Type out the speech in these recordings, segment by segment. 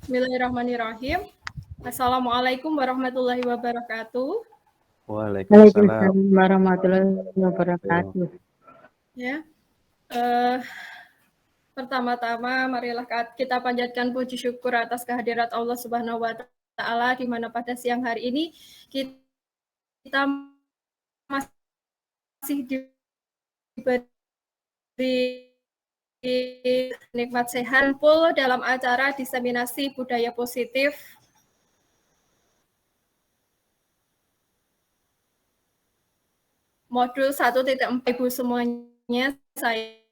Bismillahirrahmanirrahim. Assalamualaikum warahmatullahi wabarakatuh. Waalaikumsalam warahmatullahi wabarakatuh. Ya, pertama-tama marilah kita panjatkan puji syukur atas kehadirat Allah Subhanahu wa Ta'ala, di mana pada siang hari ini kita masih diberi nikmat sehat full dalam acara diseminasi budaya positif modul 1.4. Ibu semuanya, saya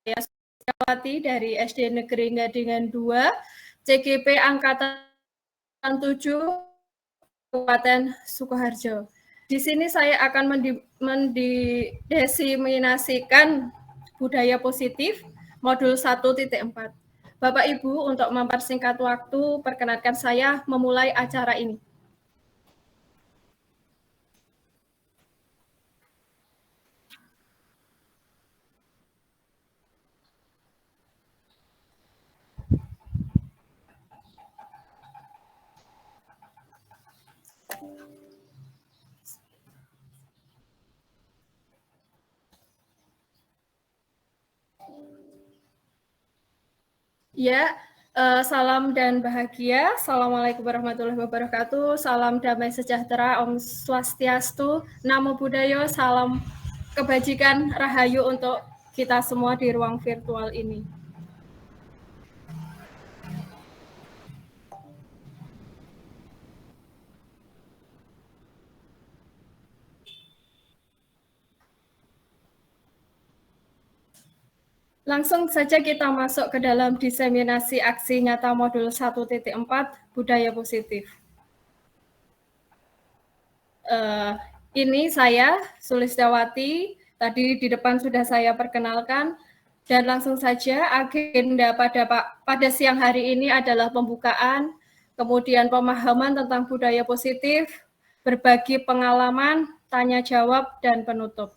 Sulistiawati dari SD Negeri Gadingan 2, CGP Angkatan 7, Kabupaten Sukoharjo. Di sini saya akan mendiseminasikan budaya positif modul 1.4. Bapak Ibu, untuk mempersingkat waktu, perkenankan saya memulai acara ini. Ya, salam dan bahagia. Assalamualaikum warahmatullahi wabarakatuh. Salam damai sejahtera, Om Swastiastu, Namo Buddhaya, salam kebajikan, rahayu untuk kita semua di ruang virtual ini. Langsung saja kita masuk ke dalam diseminasi aksi nyata modul 1.4 budaya positif. Ini saya, Sulistiawati, tadi di depan sudah saya perkenalkan, dan langsung saja agenda pada siang hari ini adalah pembukaan, kemudian pemahaman tentang budaya positif, berbagi pengalaman, tanya jawab, dan penutup.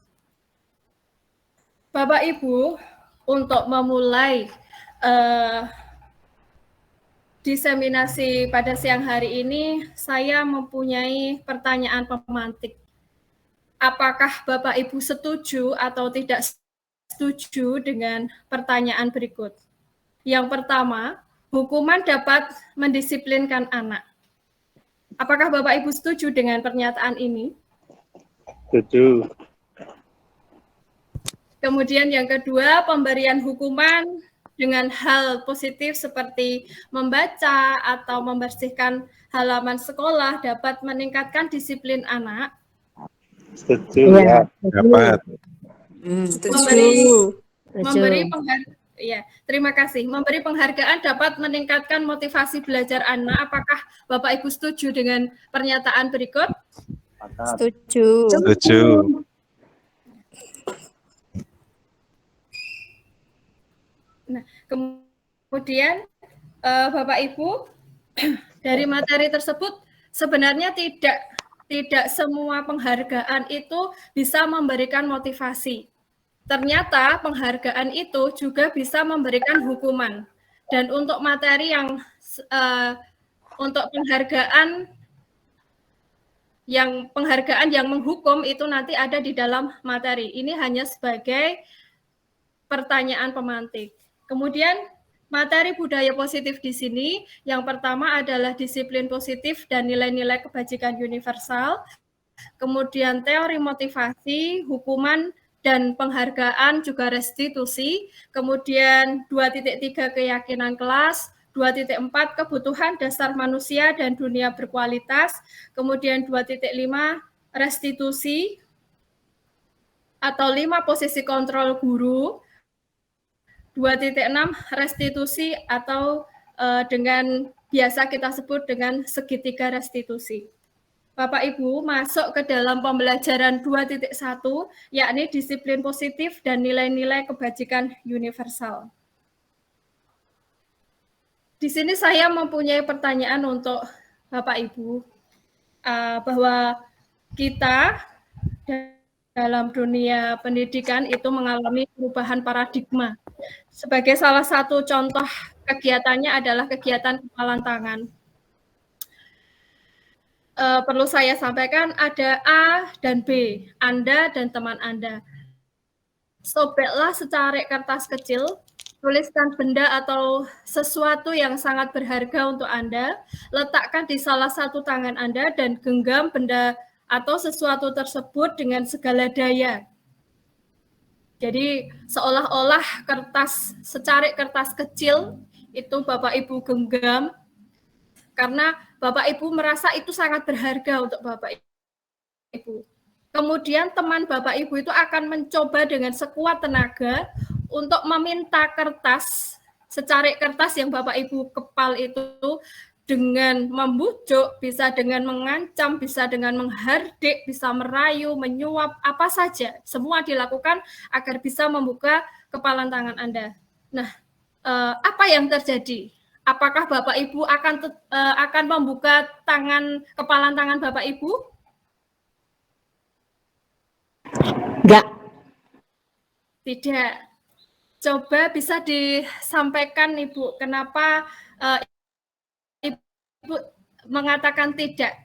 Bapak Ibu, untuk memulai diseminasi pada siang hari ini, saya mempunyai pertanyaan pemantik. Apakah Bapak Ibu setuju atau tidak setuju dengan pertanyaan berikut? Yang pertama, hukuman dapat mendisiplinkan anak. Apakah Bapak Ibu setuju dengan pernyataan ini? Setuju. Kemudian yang kedua, pemberian hukuman dengan hal positif seperti membaca atau membersihkan halaman sekolah dapat meningkatkan disiplin anak. Setuju ya. Dapat. Terima kasih. Memberi penghargaan dapat meningkatkan motivasi belajar anak. Apakah Bapak Ibu setuju dengan pernyataan berikut? Setuju. Setuju. Nah, kemudian Bapak Ibu, dari materi tersebut sebenarnya tidak semua penghargaan itu bisa memberikan motivasi. Ternyata penghargaan itu juga bisa memberikan hukuman. Dan untuk materi yang untuk penghargaan yang menghukum itu nanti ada di dalam materi. Ini hanya sebagai pertanyaan pemantik. Kemudian materi budaya positif di sini, yang pertama adalah disiplin positif dan nilai-nilai kebajikan universal. Kemudian teori motivasi, hukuman dan penghargaan, juga restitusi. Kemudian 2.3 keyakinan kelas, 2.4 kebutuhan dasar manusia dan dunia berkualitas. Kemudian 2.5 restitusi atau 5 posisi kontrol guru. 2.6 restitusi atau dengan biasa kita sebut dengan segitiga restitusi. Bapak Ibu masuk ke dalam pembelajaran 2.1, yakni disiplin positif dan nilai-nilai kebajikan universal. Di sini saya mempunyai pertanyaan untuk Bapak Ibu, bahwa kita dalam dunia pendidikan itu mengalami perubahan paradigma. Sebagai salah satu contoh kegiatannya adalah kegiatan kepalan tangan. Perlu saya sampaikan ada A dan B, Anda dan teman Anda. Sobeklah secari kertas kecil, tuliskan benda atau sesuatu yang sangat berharga untuk Anda, letakkan di salah satu tangan Anda dan genggam benda atau sesuatu tersebut dengan segala daya. Jadi seolah-olah secari kertas kecil itu Bapak Ibu genggam, karena Bapak Ibu merasa itu sangat berharga untuk Bapak Ibu. Kemudian teman Bapak Ibu itu akan mencoba dengan sekuat tenaga untuk meminta secari kertas yang Bapak Ibu kepal itu dengan membujuk, bisa dengan mengancam, bisa dengan menghardik, bisa merayu, menyuap, apa saja. Semua dilakukan agar bisa membuka kepalan tangan Anda. Nah, apa yang terjadi? Apakah Bapak Ibu akan membuka kepalan tangan Bapak Ibu? Enggak. Tidak. Coba bisa disampaikan Ibu, kenapa Ibu mengatakan tidak?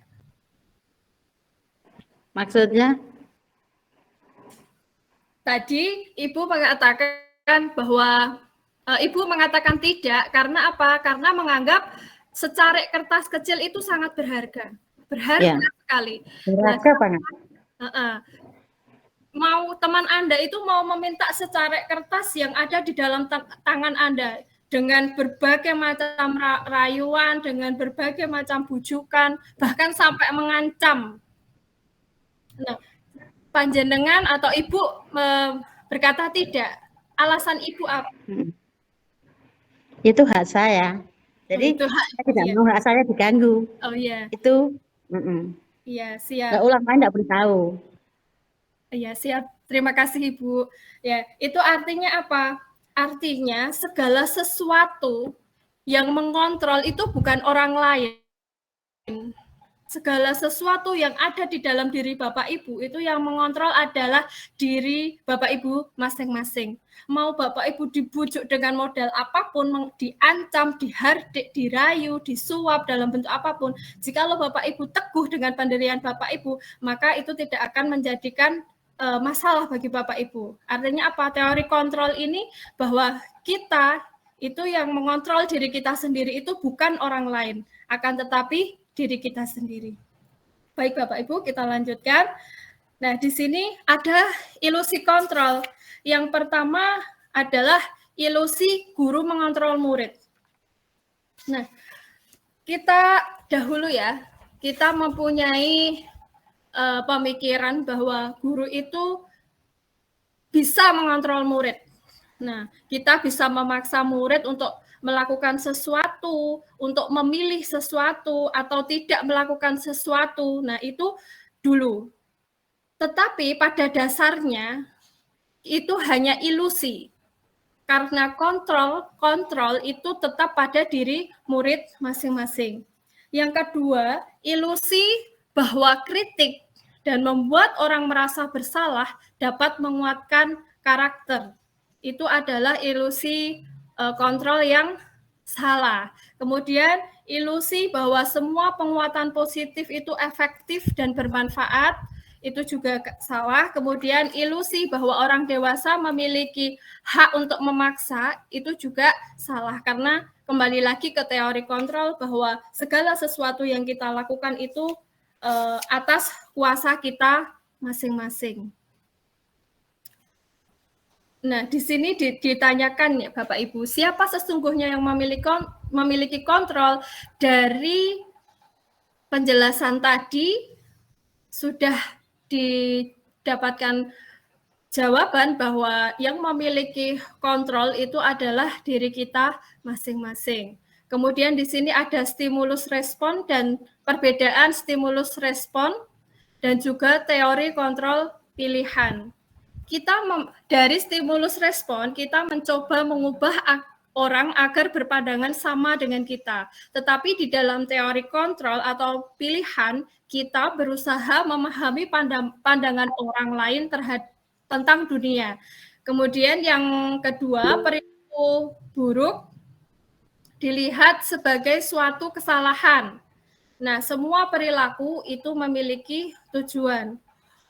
Maksudnya? Tadi Ibu mengatakan bahwa Ibu mengatakan tidak karena apa? Karena menganggap secari kertas kecil itu sangat berharga. Berharga sekali. Berharga banget. Teman Anda itu mau meminta secari kertas yang ada di dalam tangan Anda dengan berbagai macam rayuan, dengan berbagai macam bujukan, bahkan sampai mengancam. Nah, panjenengan atau Ibu berkata tidak. Alasan Ibu apa? Itu hak saya. Jadi itu hak, saya tidak mau hak saya diganggu. Oh iya. Itu. Iya, siap. Nggak, ulama tidak boleh tahu. Iya, siap. Terima kasih Ibu. Ya, itu artinya apa? Artinya segala sesuatu yang mengontrol itu bukan orang lain. Segala sesuatu yang ada di dalam diri Bapak Ibu itu yang mengontrol adalah diri Bapak Ibu masing-masing. Mau Bapak Ibu dibujuk dengan modal apapun, diancam, dihardik, dirayu, disuap dalam bentuk apapun, jikalau Bapak Ibu teguh dengan pendirian Bapak Ibu, maka itu tidak akan menjadikan masalah bagi Bapak Ibu. Artinya apa? Teori kontrol ini bahwa kita itu yang mengontrol diri kita sendiri itu bukan orang lain, akan tetapi diri kita sendiri. Baik Bapak Ibu, kita lanjutkan. Nah, di sini ada ilusi kontrol. Yang pertama adalah ilusi guru mengontrol murid. Nah, kita dahulu ya, kita mempunyai pemikiran bahwa guru itu bisa mengontrol murid. Nah, kita bisa memaksa murid untuk melakukan sesuatu, untuk memilih sesuatu, atau tidak melakukan sesuatu. Nah, itu dulu. Tetapi pada dasarnya, itu hanya ilusi. Karena kontrol itu tetap pada diri murid masing-masing. Yang kedua, ilusi bahwa kritik dan membuat orang merasa bersalah dapat menguatkan karakter. Itu adalah ilusi kontrol yang salah. Kemudian ilusi bahwa semua penguatan positif itu efektif dan bermanfaat, itu juga salah. Kemudian ilusi bahwa orang dewasa memiliki hak untuk memaksa, itu juga salah. Karena kembali lagi ke teori kontrol bahwa segala sesuatu yang kita lakukan itu atas kuasa kita masing-masing. Nah, di sini ditanyakan ya Bapak Ibu, siapa sesungguhnya yang memiliki kontrol? Dari penjelasan tadi sudah didapatkan jawaban bahwa yang memiliki kontrol itu adalah diri kita masing-masing. Kemudian di sini ada stimulus respon dan perbedaan stimulus respon dan juga teori kontrol pilihan. Kita dari stimulus respon, kita mencoba mengubah orang agar berpandangan sama dengan kita. Tetapi di dalam teori kontrol atau pilihan, kita berusaha memahami pandangan orang lain tentang dunia. Kemudian yang kedua, perilaku buruk dilihat sebagai suatu kesalahan. Nah, semua perilaku itu memiliki tujuan.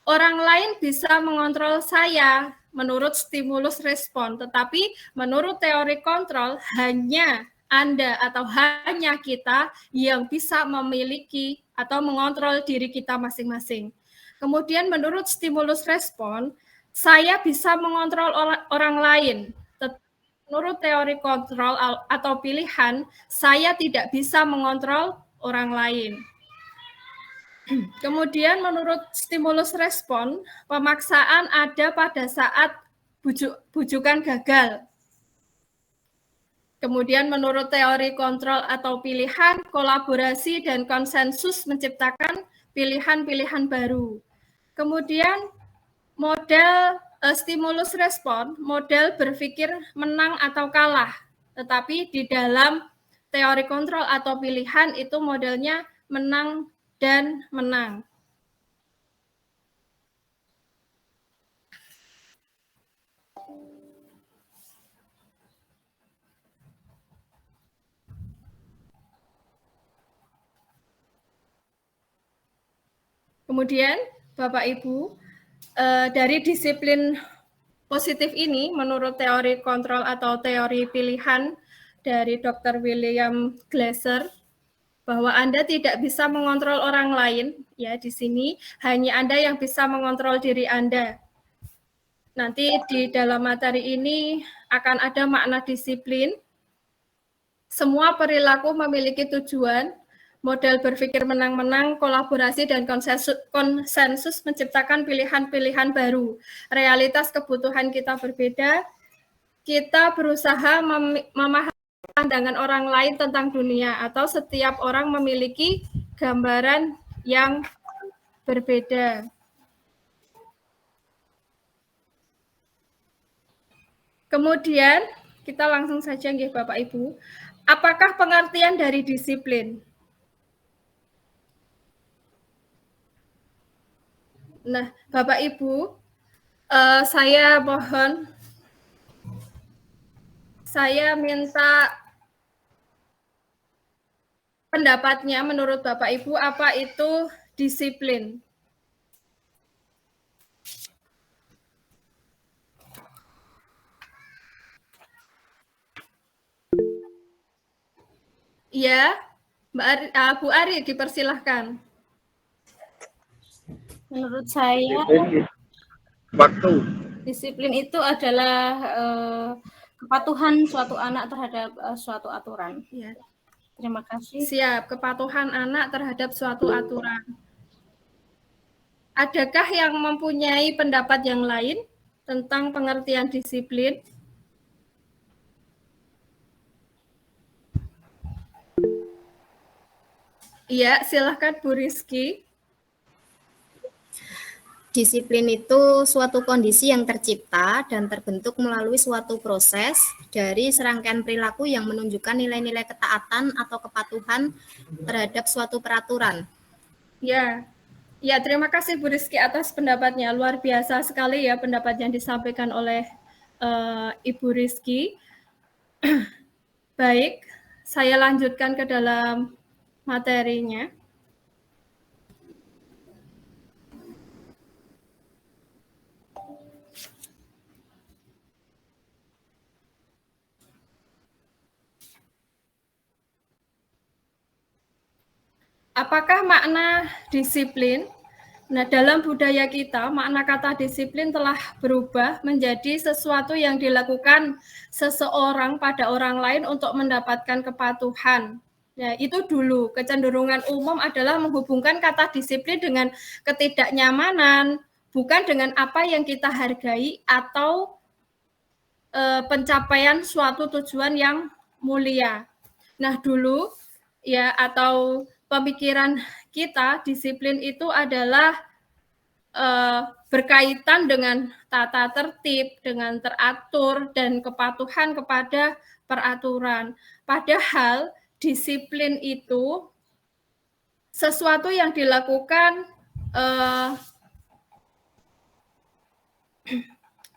Orang lain bisa mengontrol saya menurut stimulus respon, tetapi menurut teori kontrol hanya Anda atau hanya kita yang bisa memiliki atau mengontrol diri kita masing-masing. Kemudian menurut stimulus respon, saya bisa mengontrol orang lain. Menurut teori kontrol atau pilihan, saya tidak bisa mengontrol orang lain. Kemudian menurut stimulus respon, pemaksaan ada pada saat bujukan gagal. Kemudian menurut teori kontrol atau pilihan, kolaborasi dan konsensus menciptakan pilihan-pilihan baru. Kemudian model stimulus respon, model berpikir menang atau kalah. Tetapi di dalam teori kontrol atau pilihan itu modelnya menang dan menang. Kemudian, Bapak Ibu, dari disiplin positif ini, menurut teori kontrol atau teori pilihan dari Dr. William Glasser, bahwa Anda tidak bisa mengontrol orang lain, ya di sini hanya Anda yang bisa mengontrol diri Anda. Nanti di dalam materi ini akan ada makna disiplin. Semua perilaku memiliki tujuan. Model berpikir menang-menang, kolaborasi, dan konsensus menciptakan pilihan-pilihan baru. Realitas kebutuhan kita berbeda. Kita berusaha memahami pandangan orang lain tentang dunia, atau setiap orang memiliki gambaran yang berbeda. Kemudian, kita langsung saja nggih Bapak Ibu. Apakah pengertian dari disiplin? Nah, Bapak Ibu, saya mohon, saya minta pendapatnya menurut Bapak Ibu, apa itu disiplin? Iya, Bu Ari, dipersilahkan. Menurut saya, Waktu. disiplin itu adalah kepatuhan suatu anak terhadap suatu aturan. Ya. Terima kasih. Siap, kepatuhan anak terhadap suatu aturan. Adakah yang mempunyai pendapat yang lain tentang pengertian disiplin? Iya, silahkan Bu Rizky. Disiplin itu suatu kondisi yang tercipta dan terbentuk melalui suatu proses dari serangkaian perilaku yang menunjukkan nilai-nilai ketaatan atau kepatuhan terhadap suatu peraturan. Ya, terima kasih Bu Rizky atas pendapatnya. Luar biasa sekali ya pendapat yang disampaikan oleh Ibu Rizky. Baik, saya lanjutkan ke dalam materinya. Apakah makna disiplin? Nah, dalam budaya kita, makna kata disiplin telah berubah menjadi sesuatu yang dilakukan seseorang pada orang lain untuk mendapatkan kepatuhan. Ya, itu dulu. Kecenderungan umum adalah menghubungkan kata disiplin dengan ketidaknyamanan, bukan dengan apa yang kita hargai atau pencapaian suatu tujuan yang mulia. Nah, dulu ya atau pemikiran kita disiplin itu adalah berkaitan dengan tata tertib, dengan teratur dan kepatuhan kepada peraturan. Padahal disiplin itu sesuatu yang dilakukan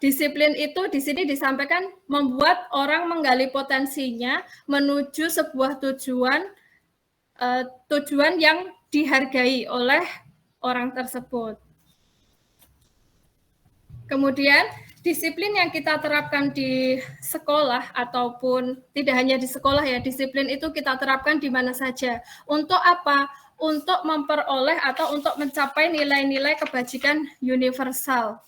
disiplin itu di sini disampaikan membuat orang menggali potensinya menuju sebuah tujuan yang dihargai oleh orang tersebut. Kemudian disiplin yang kita terapkan di sekolah ataupun tidak hanya di sekolah ya, disiplin itu kita terapkan di mana saja. Untuk apa? Untuk memperoleh atau untuk mencapai nilai-nilai kebajikan universal.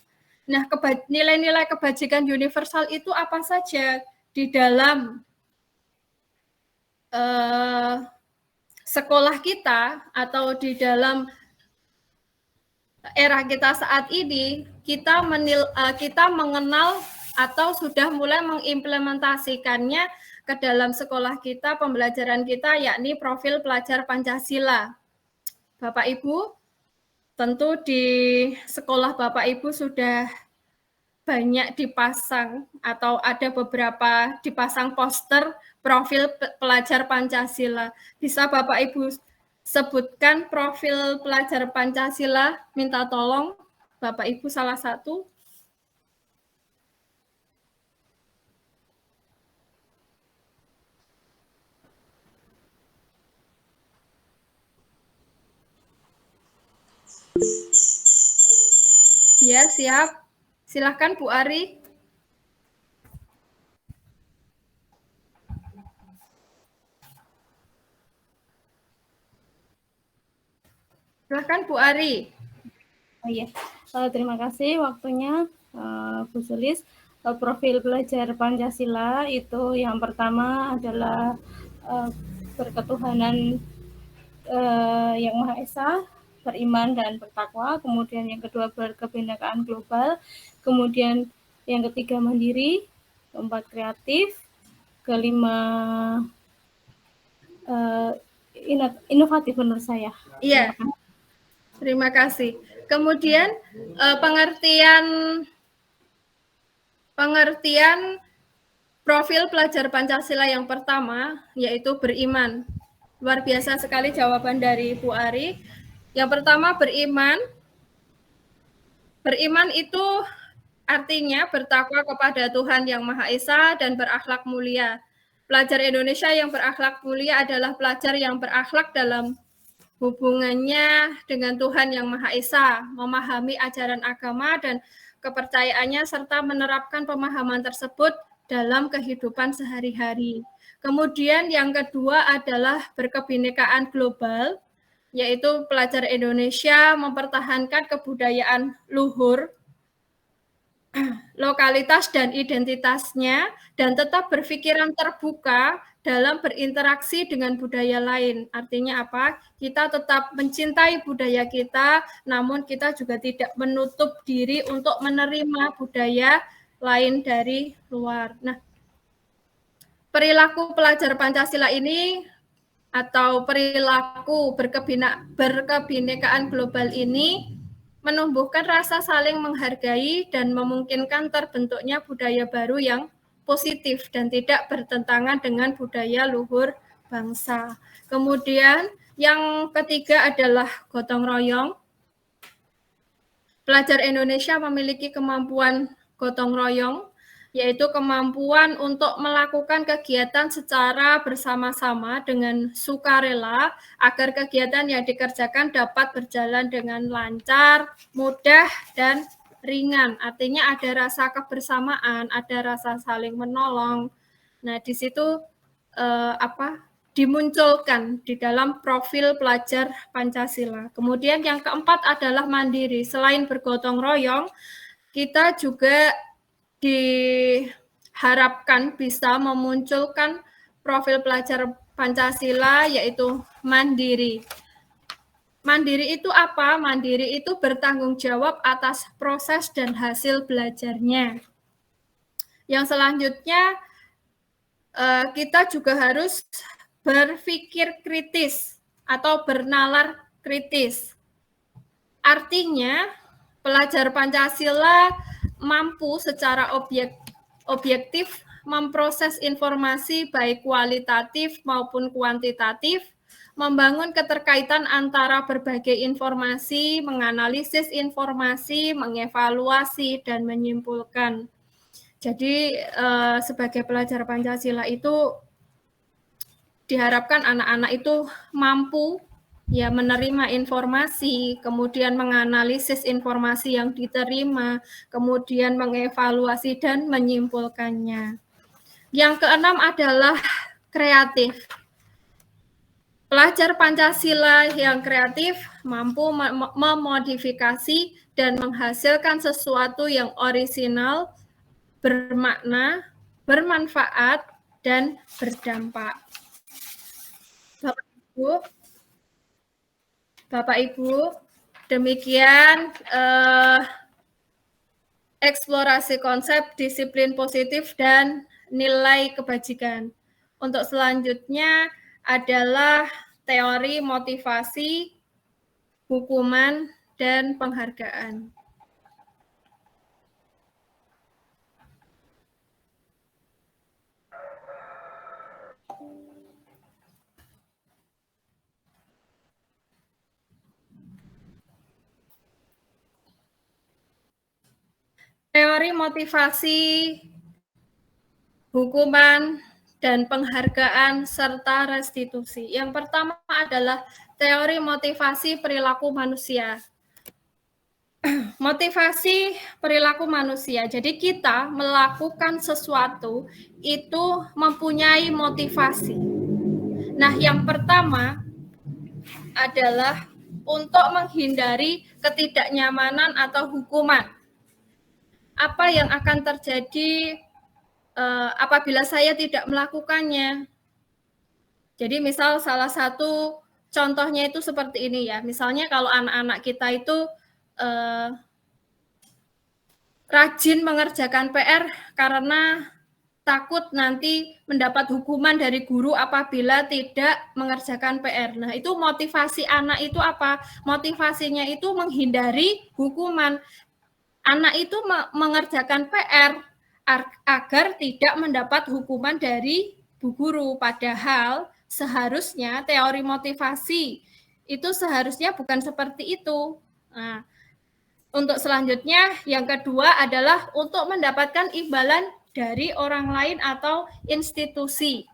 Nah, nilai-nilai kebajikan universal itu apa saja? Di dalam sekolah kita atau di dalam era kita saat ini, kita mengenal atau sudah mulai mengimplementasikannya ke dalam sekolah kita, pembelajaran kita, yakni profil pelajar Pancasila. Bapak Ibu, tentu di sekolah Bapak Ibu sudah banyak dipasang atau ada beberapa dipasang poster profil pelajar Pancasila. Bisa Bapak Ibu sebutkan profil pelajar Pancasila, minta tolong Bapak Ibu salah satu. Ya, siap. Silakan Bu Ari. Silakan Bu Ari. Oh iya, terima kasih waktunya Bu Sulis. Profil pelajar Pancasila itu yang pertama adalah berketuhanan yang Maha Esa, beriman dan bertakwa. Kemudian yang kedua berkebinekaan global. Kemudian yang ketiga mandiri. Keempat kreatif. Kelima inovatif menurut saya. Iya. Terima kasih. Kemudian pengertian profil pelajar Pancasila yang pertama yaitu beriman. Luar biasa sekali jawaban dari Bu Ari. Yang pertama beriman. Beriman itu artinya bertakwa kepada Tuhan Yang Maha Esa dan berakhlak mulia. Pelajar Indonesia yang berakhlak mulia adalah pelajar yang berakhlak dalam hubungannya dengan Tuhan Yang Maha Esa, memahami ajaran agama dan kepercayaannya serta menerapkan pemahaman tersebut dalam kehidupan sehari-hari. Kemudian yang kedua adalah berkebinekaan global, yaitu pelajar Indonesia mempertahankan kebudayaan luhur, lokalitas dan identitasnya, dan tetap berpikiran terbuka dalam berinteraksi dengan budaya lain. Artinya apa? Kita tetap mencintai budaya kita, namun kita juga tidak menutup diri untuk menerima budaya lain dari luar. Nah, perilaku pelajar Pancasila ini atau perilaku berkebinekaan global ini menumbuhkan rasa saling menghargai dan memungkinkan terbentuknya budaya baru yang positif dan tidak bertentangan dengan budaya luhur bangsa. Kemudian yang ketiga adalah gotong royong. Pelajar Indonesia memiliki kemampuan gotong royong, yaitu kemampuan untuk melakukan kegiatan secara bersama-sama dengan sukarela agar kegiatan yang dikerjakan dapat berjalan dengan lancar, mudah, dan ringan. Artinya ada rasa kebersamaan, ada rasa saling menolong. Nah, di situ dimunculkan di dalam profil pelajar Pancasila. Kemudian yang keempat adalah mandiri. Selain bergotong royong, kita juga diharapkan bisa memunculkan profil pelajar Pancasila yaitu mandiri. Mandiri itu apa? Mandiri itu bertanggung jawab atas proses dan hasil belajarnya. Yang selanjutnya kita juga harus berpikir kritis atau bernalar kritis. Artinya pelajar Pancasila mampu secara objektif memproses informasi baik kualitatif maupun kuantitatif membangun keterkaitan antara berbagai informasi, menganalisis informasi, mengevaluasi, dan menyimpulkan. Jadi sebagai pelajar Pancasila itu diharapkan anak-anak itu mampu ya menerima informasi, kemudian menganalisis informasi yang diterima, kemudian mengevaluasi dan menyimpulkannya. Yang keenam adalah kreatif. Pelajar Pancasila yang kreatif mampu memodifikasi dan menghasilkan sesuatu yang orisinal, bermakna, bermanfaat, dan berdampak. Bapak Ibu, demikian eksplorasi konsep disiplin positif dan nilai kebajikan. Untuk selanjutnya adalah teori motivasi, hukuman, dan penghargaan. Teori motivasi, hukuman, dan penghargaan serta restitusi. Yang pertama adalah teori motivasi perilaku manusia. Motivasi perilaku manusia. Jadi kita melakukan sesuatu itu mempunyai motivasi. Nah, yang pertama adalah untuk menghindari ketidaknyamanan atau hukuman. Apa yang akan terjadi apabila saya tidak melakukannya? Jadi misal salah satu contohnya itu seperti ini ya. Misalnya kalau anak-anak kita itu rajin mengerjakan PR karena takut nanti mendapat hukuman dari guru apabila tidak mengerjakan PR. Nah, itu motivasi anak itu apa? Motivasinya itu menghindari hukuman. Anak itu mengerjakan PR agar tidak mendapat hukuman dari bu guru. Padahal seharusnya teori motivasi itu seharusnya bukan seperti itu. Nah, untuk selanjutnya yang kedua adalah untuk mendapatkan imbalan dari orang lain atau institusi.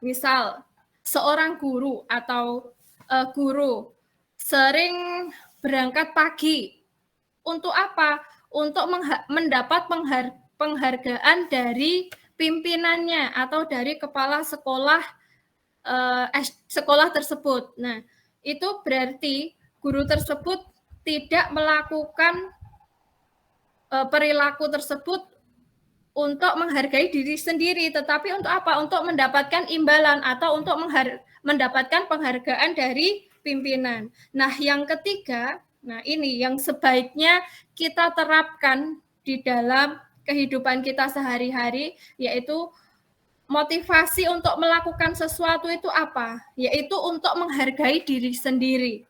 Misal seorang guru atau guru sering berangkat pagi. Untuk apa? Untuk mendapat penghargaan dari pimpinannya atau dari kepala sekolah sekolah tersebut. Nah, itu berarti guru tersebut tidak melakukan perilaku tersebut untuk menghargai diri sendiri, tetapi untuk apa? Untuk mendapatkan imbalan atau untuk mendapatkan penghargaan dari pimpinan. Nah, yang ketiga, nah ini yang sebaiknya kita terapkan di dalam kehidupan kita sehari-hari, yaitu motivasi untuk melakukan sesuatu itu apa? Yaitu untuk menghargai diri sendiri.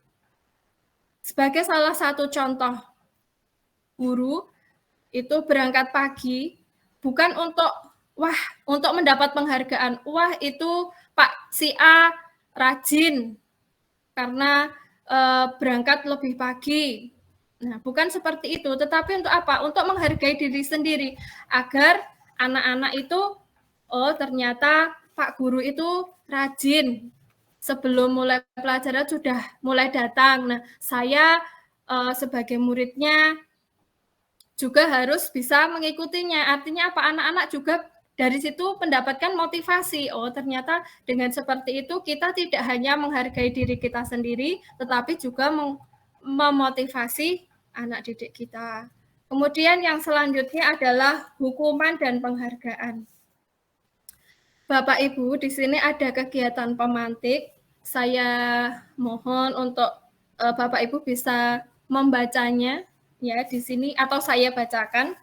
Sebagai salah satu contoh, guru itu berangkat pagi bukan untuk mendapat penghargaan. Wah, itu Pak si A rajin karena berangkat lebih pagi. Nah, bukan seperti itu, tetapi untuk apa? Untuk menghargai diri sendiri agar anak-anak itu ternyata Pak guru itu rajin. Sebelum mulai pelajaran sudah mulai datang. Nah, saya sebagai muridnya juga harus bisa mengikutinya. Artinya apa? Anak-anak juga dari situ mendapatkan motivasi. Oh, ternyata dengan seperti itu kita tidak hanya menghargai diri kita sendiri, tetapi juga memotivasi anak didik kita. Kemudian yang selanjutnya adalah hukuman dan penghargaan. Bapak Ibu, di sini ada kegiatan pemantik. Saya mohon untuk Bapak Ibu bisa membacanya ya di sini atau saya bacakan.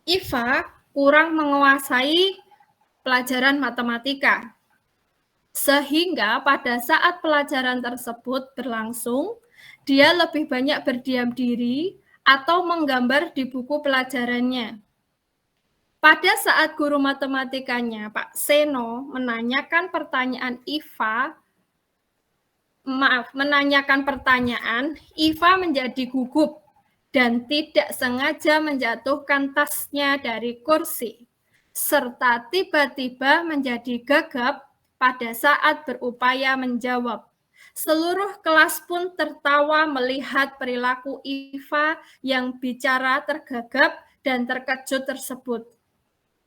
Iva kurang menguasai pelajaran matematika. Sehingga pada saat pelajaran tersebut berlangsung, dia lebih banyak berdiam diri atau menggambar di buku pelajarannya. Pada saat guru matematikanya, Pak Seno, menanyakan pertanyaan Iva menjadi gugup dan tidak sengaja menjatuhkan tasnya dari kursi, serta tiba-tiba menjadi gagap pada saat berupaya menjawab. Seluruh kelas pun tertawa melihat perilaku Iva yang bicara tergagap dan terkejut tersebut.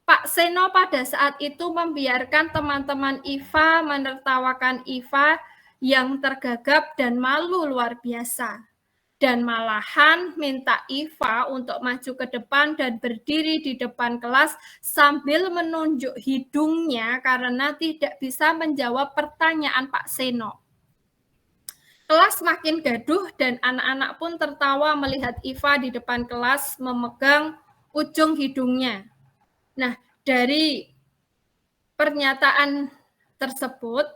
Pak Seno pada saat itu membiarkan teman-teman Iva menertawakan Iva yang tergagap dan malu luar biasa. Dan malahan minta Iva untuk maju ke depan dan berdiri di depan kelas sambil menunjuk hidungnya karena tidak bisa menjawab pertanyaan Pak Seno. Kelas makin gaduh dan anak-anak pun tertawa melihat Iva di depan kelas memegang ujung hidungnya. Nah, dari pernyataan tersebut,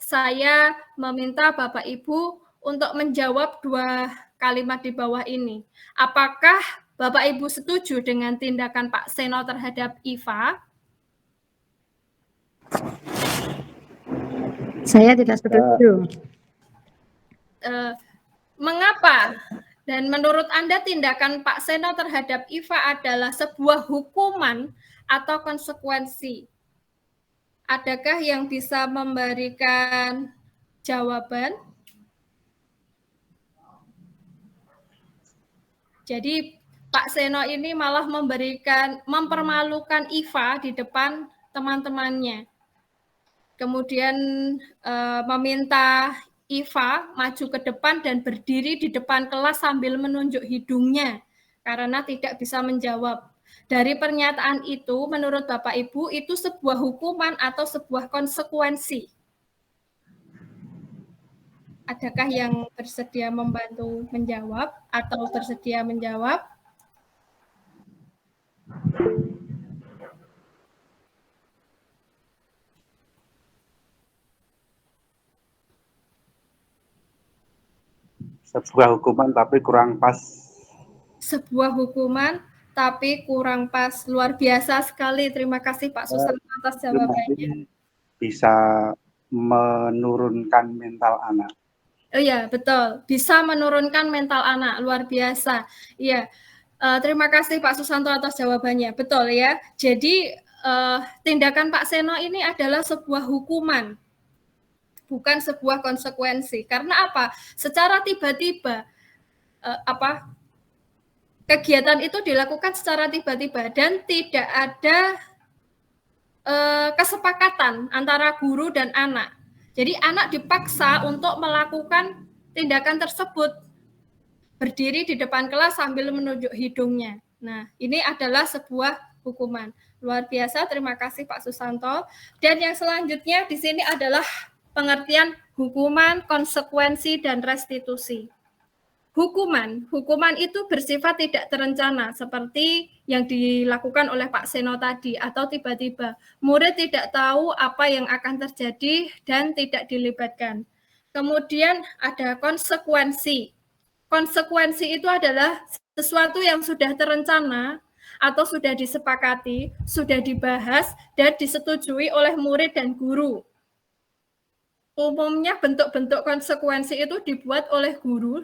saya meminta Bapak Ibu untuk menjawab 2 kalimat di bawah ini. Apakah Bapak Ibu setuju dengan tindakan Pak Seno terhadap Iva? Saya tidak setuju. Mengapa? Dan menurut Anda tindakan Pak Seno terhadap Iva adalah sebuah hukuman atau konsekuensi? Adakah yang bisa memberikan jawaban? Jadi Pak Seno ini malah mempermalukan Iva di depan teman-temannya. Kemudian meminta Iva maju ke depan dan berdiri di depan kelas sambil menunjuk hidungnya karena tidak bisa menjawab. Dari pernyataan itu, menurut Bapak Ibu, itu sebuah hukuman atau sebuah konsekuensi? Adakah yang bersedia membantu menjawab atau bersedia menjawab? Sebuah hukuman tapi kurang pas. Sebuah hukuman tapi kurang pas. Luar biasa sekali. Terima kasih Pak Susanto atas jawabannya. Bisa menurunkan mental anak. Oh iya, betul. Bisa menurunkan mental anak. Luar biasa. Iya. Terima kasih Pak Susanto atas jawabannya. Betul ya. Jadi tindakan Pak Seno ini adalah sebuah hukuman, bukan sebuah konsekuensi. Karena apa? Secara tiba-tiba kegiatan itu dilakukan secara tiba-tiba dan tidak ada kesepakatan antara guru dan anak. Jadi anak dipaksa untuk melakukan tindakan tersebut, berdiri di depan kelas sambil menunjuk hidungnya. Nah, ini adalah sebuah hukuman. Luar biasa, terima kasih Pak Susanto. Dan yang selanjutnya di sini adalah pengertian hukuman, konsekuensi, dan restitusi. Hukuman itu bersifat tidak terencana seperti yang dilakukan oleh Pak Seno tadi atau tiba-tiba. Murid tidak tahu apa yang akan terjadi dan tidak dilibatkan. Kemudian ada konsekuensi. Konsekuensi itu adalah sesuatu yang sudah terencana atau sudah disepakati, sudah dibahas dan disetujui oleh murid dan guru. Umumnya bentuk-bentuk konsekuensi itu dibuat oleh guru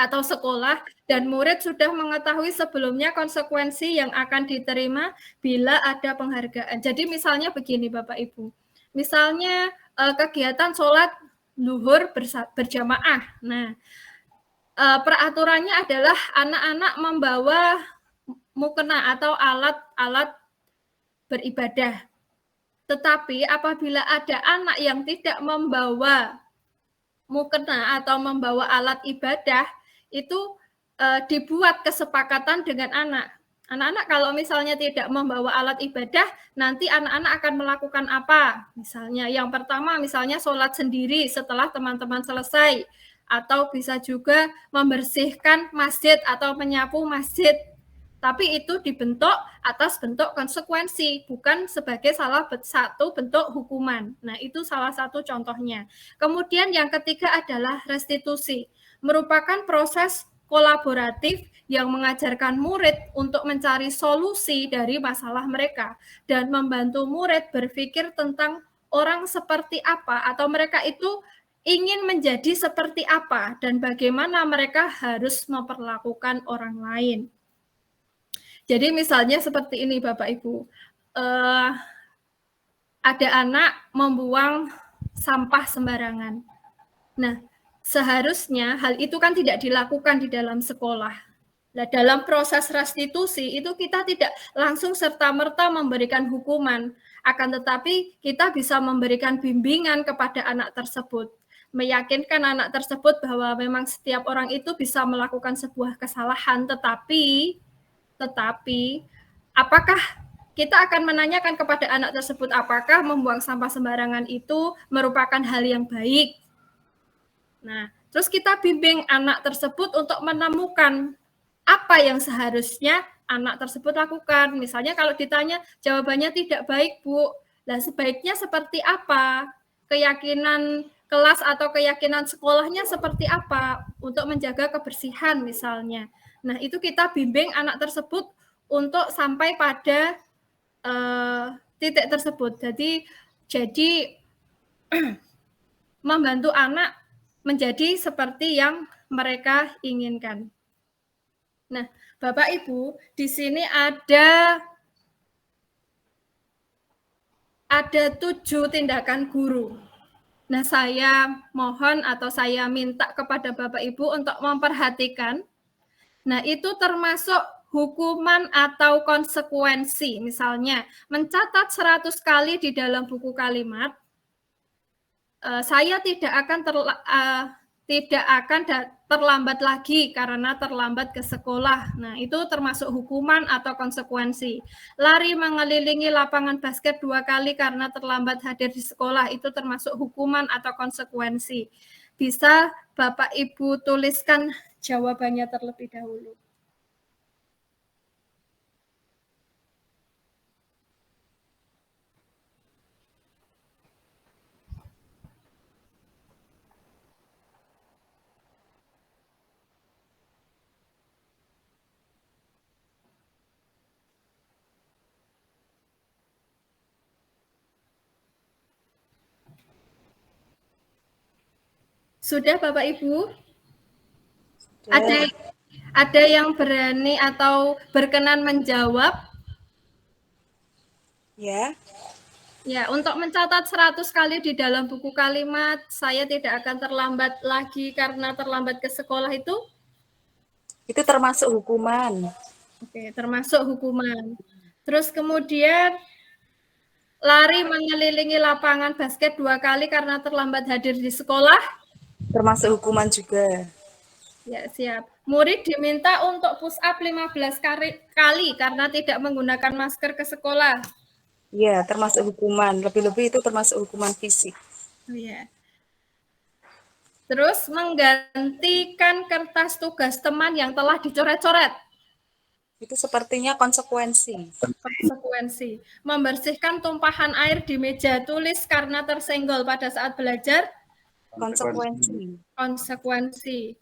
atau sekolah, dan murid sudah mengetahui sebelumnya konsekuensi yang akan diterima bila ada penghargaan. Jadi misalnya begini Bapak Ibu, misalnya kegiatan sholat zuhur berjamaah. Nah, peraturannya adalah anak-anak membawa mukena atau alat-alat beribadah. Tetapi apabila ada anak yang tidak membawa mukena atau membawa alat ibadah, itu dibuat kesepakatan dengan anak. Anak-anak kalau misalnya tidak membawa alat ibadah, nanti anak-anak akan melakukan apa? Misalnya yang pertama, misalnya sholat sendiri setelah teman-teman selesai, atau bisa juga membersihkan masjid atau menyapu masjid. Tapi itu dibentuk atas bentuk konsekuensi, bukan sebagai salah satu bentuk hukuman. Nah, itu salah satu contohnya. Kemudian yang ketiga adalah restitusi, merupakan proses kolaboratif yang mengajarkan murid untuk mencari solusi dari masalah mereka dan membantu murid berpikir tentang orang seperti apa atau mereka itu ingin menjadi seperti apa dan bagaimana mereka harus memperlakukan orang lain. Jadi misalnya seperti ini Bapak Ibu, ada anak membuang sampah sembarangan. Nah, seharusnya hal itu kan tidak dilakukan di dalam sekolah. Nah, dalam proses restitusi itu kita tidak langsung serta-merta memberikan hukuman, akan tetapi kita bisa memberikan bimbingan kepada anak tersebut, meyakinkan anak tersebut bahwa memang setiap orang itu bisa melakukan sebuah kesalahan, tetapi apakah kita akan menanyakan kepada anak tersebut apakah membuang sampah sembarangan itu merupakan hal yang baik. Nah, terus kita bimbing anak tersebut untuk menemukan apa yang seharusnya anak tersebut lakukan. Misalnya kalau ditanya jawabannya tidak baik, Bu. Nah, sebaiknya seperti apa? Keyakinan kelas atau keyakinan sekolahnya seperti apa untuk menjaga kebersihan misalnya. Nah, itu kita bimbing anak tersebut untuk sampai pada titik tersebut. Jadi membantu anak menjadi seperti yang mereka inginkan. Nah, Bapak Ibu, di sini ada 7 tindakan guru. Nah, saya mohon atau saya minta kepada Bapak Ibu untuk memperhatikan. Nah, itu termasuk hukuman atau konsekuensi. Misalnya, mencatat 100 kali di dalam buku kalimat, saya tidak akan terlambat lagi karena terlambat ke sekolah. Nah, itu termasuk hukuman atau konsekuensi. Lari mengelilingi lapangan basket 2 kali karena terlambat hadir di sekolah, itu termasuk hukuman atau konsekuensi. Bisa Bapak Ibu tuliskan jawabannya terlebih dahulu. Sudah Bapak Ibu? Ada yang berani atau berkenan menjawab? Ya. Ya, untuk mencatat 100 kali di dalam buku kalimat, saya tidak akan terlambat lagi karena terlambat ke sekolah itu? Itu termasuk hukuman. Oke, termasuk hukuman. Terus kemudian lari mengelilingi lapangan basket 2 kali karena terlambat hadir di sekolah? Termasuk hukuman juga. Ya, siap. Murid diminta untuk push up 15 kali karena tidak menggunakan masker ke sekolah. Iya, termasuk hukuman. Lebih-lebih itu termasuk hukuman fisik. Oh, ya. Terus menggantikan kertas tugas teman yang telah dicoret-coret. Itu sepertinya konsekuensi. Konsekuensi. Membersihkan tumpahan air di meja tulis karena tersenggol pada saat belajar. Konsekuensi.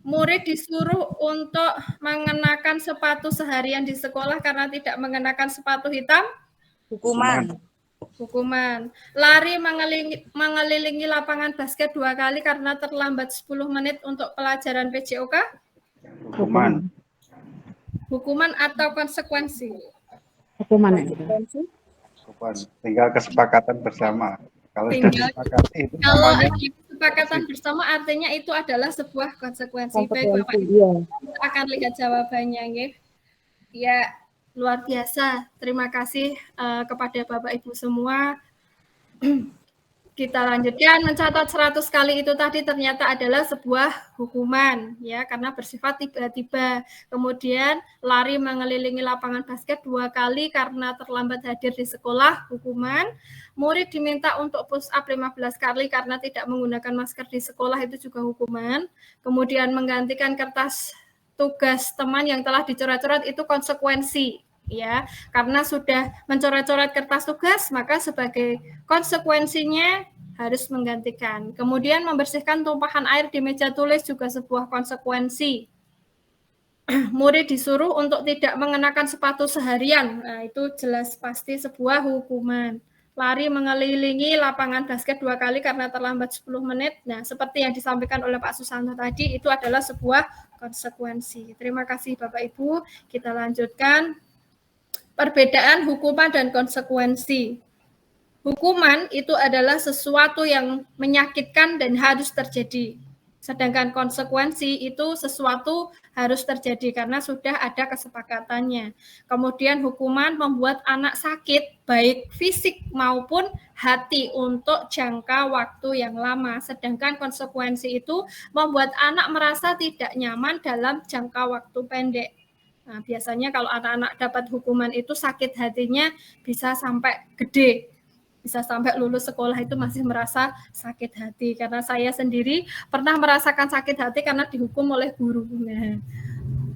Murid disuruh untuk mengenakan sepatu seharian di sekolah karena tidak mengenakan sepatu hitam. Hukuman. Lari mengelilingi lapangan basket 2 kali karena terlambat 10 menit untuk pelajaran PJOK. Hukuman atau konsekuensi? Hukuman. Tinggal kesepakatan bersama. Kalau kesepakatan bersama artinya itu adalah sebuah konsekuensi. Baik Bapak Ibu, kita akan lihat jawabannya. Ya, luar biasa. Terima kasih kepada Bapak Ibu semua. Kita lanjutkan. Mencatat 100 kali itu tadi ternyata adalah sebuah hukuman, ya, karena bersifat tiba-tiba. Kemudian lari mengelilingi lapangan basket 2 kali karena terlambat hadir di sekolah, hukuman. Murid diminta untuk push up 15 kali karena tidak menggunakan masker di sekolah, itu juga hukuman. Kemudian menggantikan kertas tugas teman yang telah dicoret-coret, itu konsekuensi, ya, karena sudah mencoret-coret kertas tugas, maka sebagai konsekuensinya harus menggantikan. Kemudian membersihkan tumpahan air di meja tulis juga sebuah konsekuensi, murid disuruh untuk tidak mengenakan sepatu seharian. Nah, itu jelas pasti sebuah hukuman. Lari mengelilingi lapangan basket 2 kali karena terlambat 10 menit. Nah, seperti yang disampaikan oleh Pak Susanto tadi, itu adalah sebuah konsekuensi. Terima kasih Bapak Ibu. Kita lanjutkan. Perbedaan hukuman dan konsekuensi. Hukuman itu adalah sesuatu yang menyakitkan dan harus terjadi. Sedangkan konsekuensi itu sesuatu harus terjadi karena sudah ada kesepakatannya. Kemudian hukuman membuat anak sakit, baik fisik maupun hati untuk jangka waktu yang lama. Sedangkan konsekuensi itu membuat anak merasa tidak nyaman dalam jangka waktu pendek. Nah, biasanya kalau anak-anak dapat hukuman itu sakit hatinya bisa sampai gede. Bisa sampai lulus sekolah itu masih merasa sakit hati. Karena saya sendiri pernah merasakan sakit hati karena dihukum oleh guru. Nah.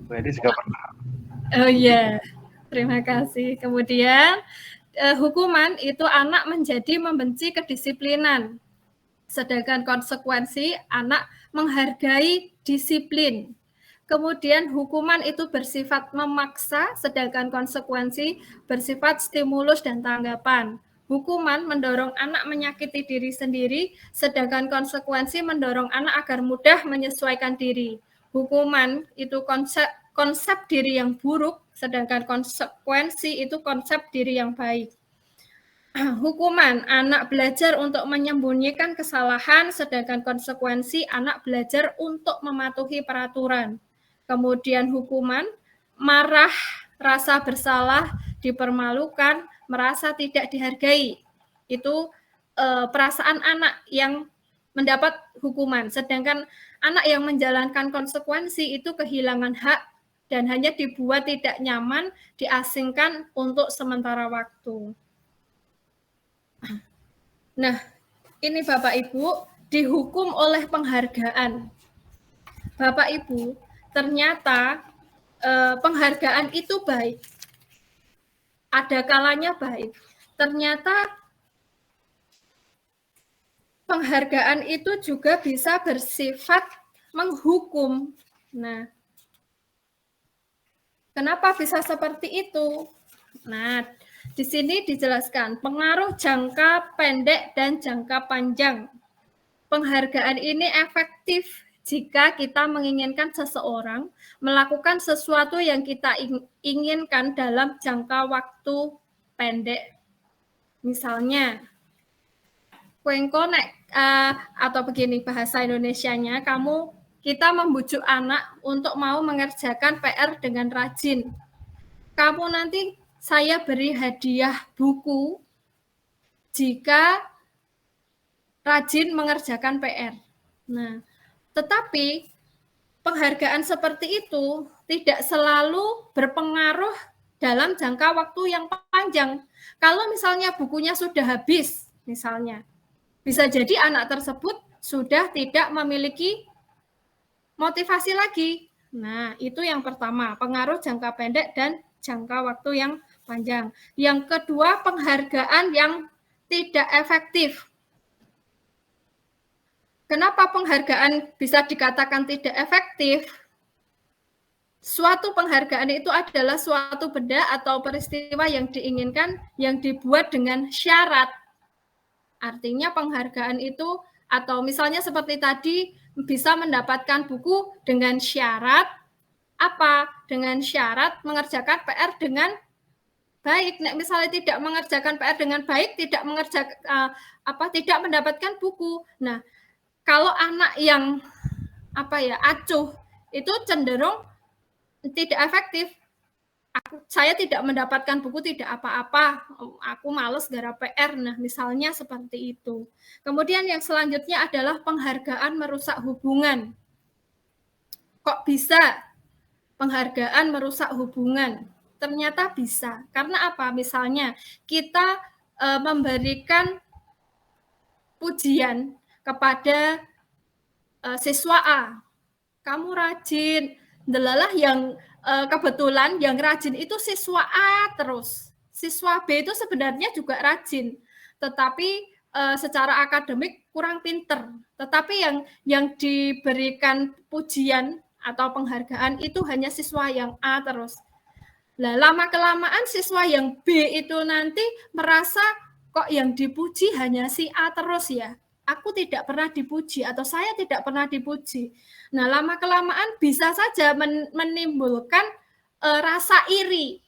Jadi juga pernah. Oh iya, terima kasih. Kemudian hukuman itu anak menjadi membenci kedisiplinan. Sedangkan konsekuensi anak menghargai disiplin. Kemudian hukuman itu bersifat memaksa, sedangkan konsekuensi bersifat stimulus dan tanggapan. Hukuman mendorong anak menyakiti diri sendiri, sedangkan konsekuensi mendorong anak agar mudah menyesuaikan diri. Hukuman itu konsep diri yang buruk, sedangkan konsekuensi itu konsep diri yang baik. Hukuman, anak belajar untuk menyembunyikan kesalahan, sedangkan konsekuensi anak belajar untuk mematuhi peraturan. Kemudian hukuman, marah, rasa bersalah, dipermalukan, merasa tidak dihargai. Itu perasaan anak yang mendapat hukuman. Sedangkan anak yang menjalankan konsekuensi itu kehilangan hak dan hanya dibuat tidak nyaman, diasingkan untuk sementara waktu. Nah, ini Bapak Ibu dihukum oleh penghargaan. Bapak Ibu, ternyata penghargaan itu baik. Ada kalanya baik. Ternyata penghargaan itu juga bisa bersifat menghukum. Nah, kenapa bisa seperti itu? Nah, di sini dijelaskan pengaruh jangka pendek dan jangka panjang. Penghargaan ini efektif jika kita menginginkan seseorang melakukan sesuatu yang kita inginkan dalam jangka waktu pendek. Misalnya, atau begini bahasa Indonesianya, kita membujuk anak untuk mau mengerjakan PR dengan rajin. Kamu nanti saya beri hadiah buku jika rajin mengerjakan PR. Nah, tetapi penghargaan seperti itu tidak selalu berpengaruh dalam jangka waktu yang panjang. Kalau misalnya bukunya sudah habis, misalnya, bisa jadi anak tersebut sudah tidak memiliki motivasi lagi. Nah, itu yang pertama, pengaruh jangka pendek dan jangka waktu yang panjang. Yang kedua, penghargaan yang tidak efektif. Kenapa penghargaan bisa dikatakan tidak efektif? Suatu penghargaan itu adalah suatu benda atau peristiwa yang diinginkan, yang dibuat dengan syarat. Artinya penghargaan itu, atau misalnya seperti tadi, bisa mendapatkan buku dengan syarat, apa? Dengan syarat mengerjakan PR dengan baik. Nek misalnya tidak mengerjakan PR dengan baik, tidak mendapatkan buku. Nah, kalau anak yang acuh itu cenderung tidak efektif. Saya tidak mendapatkan buku, tidak apa-apa. Aku malas garap PR. Nah, misalnya seperti itu. Kemudian yang selanjutnya adalah penghargaan merusak hubungan. Kok bisa penghargaan merusak hubungan? Ternyata bisa. Karena apa? Misalnya kita memberikan pujian kepada siswa A, kamu rajin, delalah yang kebetulan yang rajin itu siswa A terus. Siswa B itu sebenarnya juga rajin, tetapi secara akademik kurang pinter. Tetapi yang diberikan pujian atau penghargaan itu hanya siswa yang A terus. Nah, lama-kelamaan siswa yang B itu nanti merasa kok yang dipuji hanya si A terus ya. Aku tidak pernah dipuji atau saya tidak pernah dipuji. Nah, lama-kelamaan bisa saja menimbulkan rasa iri.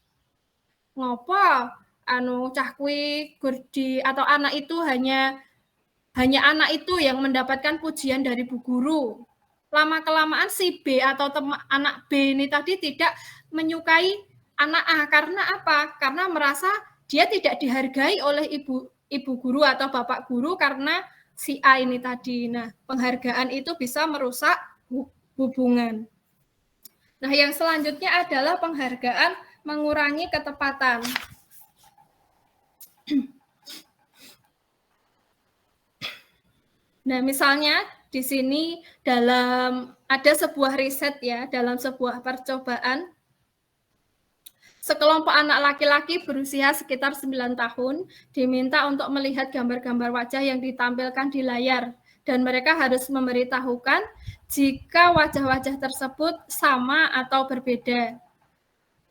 Ngopo cah kuwi gurdi atau anak itu hanya anak itu yang mendapatkan pujian dari bu guru. Lama-kelamaan si B atau anak B ini tadi tidak menyukai anak A. Karena apa? Karena merasa dia tidak dihargai oleh ibu guru atau bapak guru karena si A ini tadi. Nah, penghargaan itu bisa merusak hubungan. Nah, yang selanjutnya adalah penghargaan mengurangi ketepatan. Nah, misalnya di sini ada sebuah riset ya, dalam sebuah percobaan sekelompok anak laki-laki berusia sekitar 9 tahun diminta untuk melihat gambar-gambar wajah yang ditampilkan di layar dan mereka harus memberitahukan jika wajah-wajah tersebut sama atau berbeda.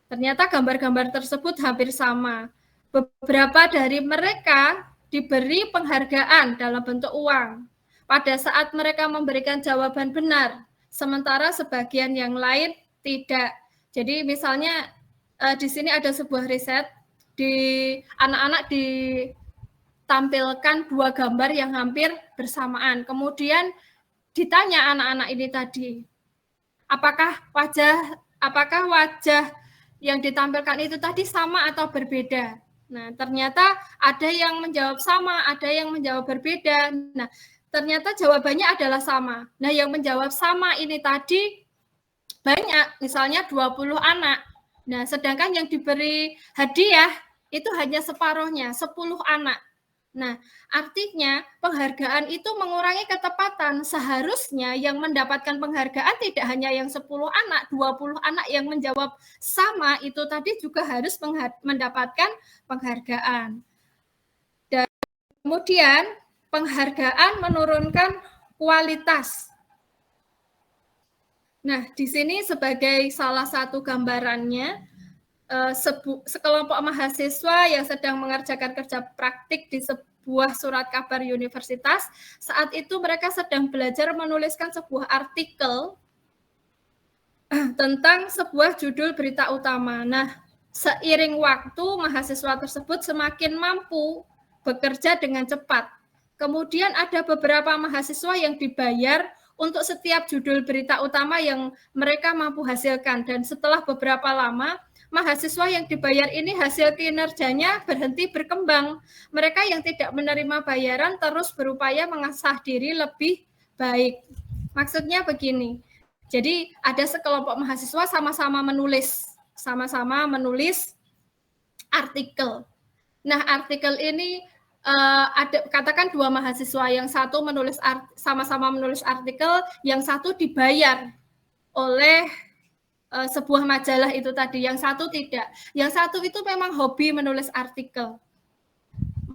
Ternyata gambar-gambar tersebut hampir sama. Beberapa dari mereka diberi penghargaan dalam bentuk uang pada saat mereka memberikan jawaban benar, sementara sebagian yang lain tidak. Jadi misalnya di sini ada sebuah riset, di anak-anak ditampilkan 2 gambar yang hampir bersamaan. Kemudian ditanya anak-anak ini tadi, apakah wajah yang ditampilkan itu tadi sama atau berbeda? Nah, ternyata ada yang menjawab sama, ada yang menjawab berbeda. Nah, ternyata jawabannya adalah sama. Nah, yang menjawab sama ini tadi banyak, misalnya 20 anak. Nah, sedangkan yang diberi hadiah itu hanya separuhnya, 10 anak. Nah, artinya penghargaan itu mengurangi ketepatan. Seharusnya yang mendapatkan penghargaan tidak hanya yang 10 anak, 20 anak yang menjawab sama itu tadi juga harus mendapatkan penghargaan. Dan kemudian penghargaan menurunkan kualitas. Nah, di sini sebagai salah satu gambarannya, sekelompok mahasiswa yang sedang mengerjakan kerja praktik di sebuah surat kabar universitas, saat itu mereka sedang belajar menuliskan sebuah artikel tentang sebuah judul berita utama. Nah, seiring waktu, mahasiswa tersebut semakin mampu bekerja dengan cepat. Kemudian ada beberapa mahasiswa yang dibayar untuk setiap judul berita utama yang mereka mampu hasilkan. Dan setelah beberapa lama, mahasiswa yang dibayar ini hasil kinerjanya berhenti berkembang. Mereka yang tidak menerima bayaran terus berupaya mengasah diri lebih baik. Maksudnya begini, jadi ada sekelompok mahasiswa sama-sama menulis artikel. Nah, artikel ini ada katakan 2 mahasiswa, yang satu sama-sama menulis artikel, yang satu dibayar oleh sebuah majalah itu tadi, yang satu tidak. Yang satu itu memang hobi menulis artikel.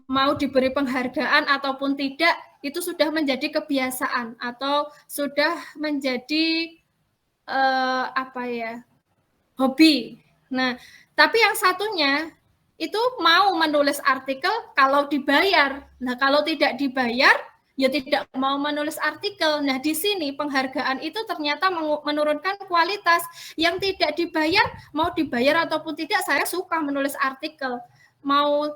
Mau diberi penghargaan ataupun tidak, itu sudah menjadi kebiasaan atau sudah menjadi hobi. Nah, tapi yang satunya itu mau menulis artikel kalau dibayar. Nah, kalau tidak dibayar, ya tidak mau menulis artikel. Nah, di sini penghargaan itu ternyata menurunkan kualitas. Yang tidak dibayar, mau dibayar ataupun tidak, saya suka menulis artikel. Mau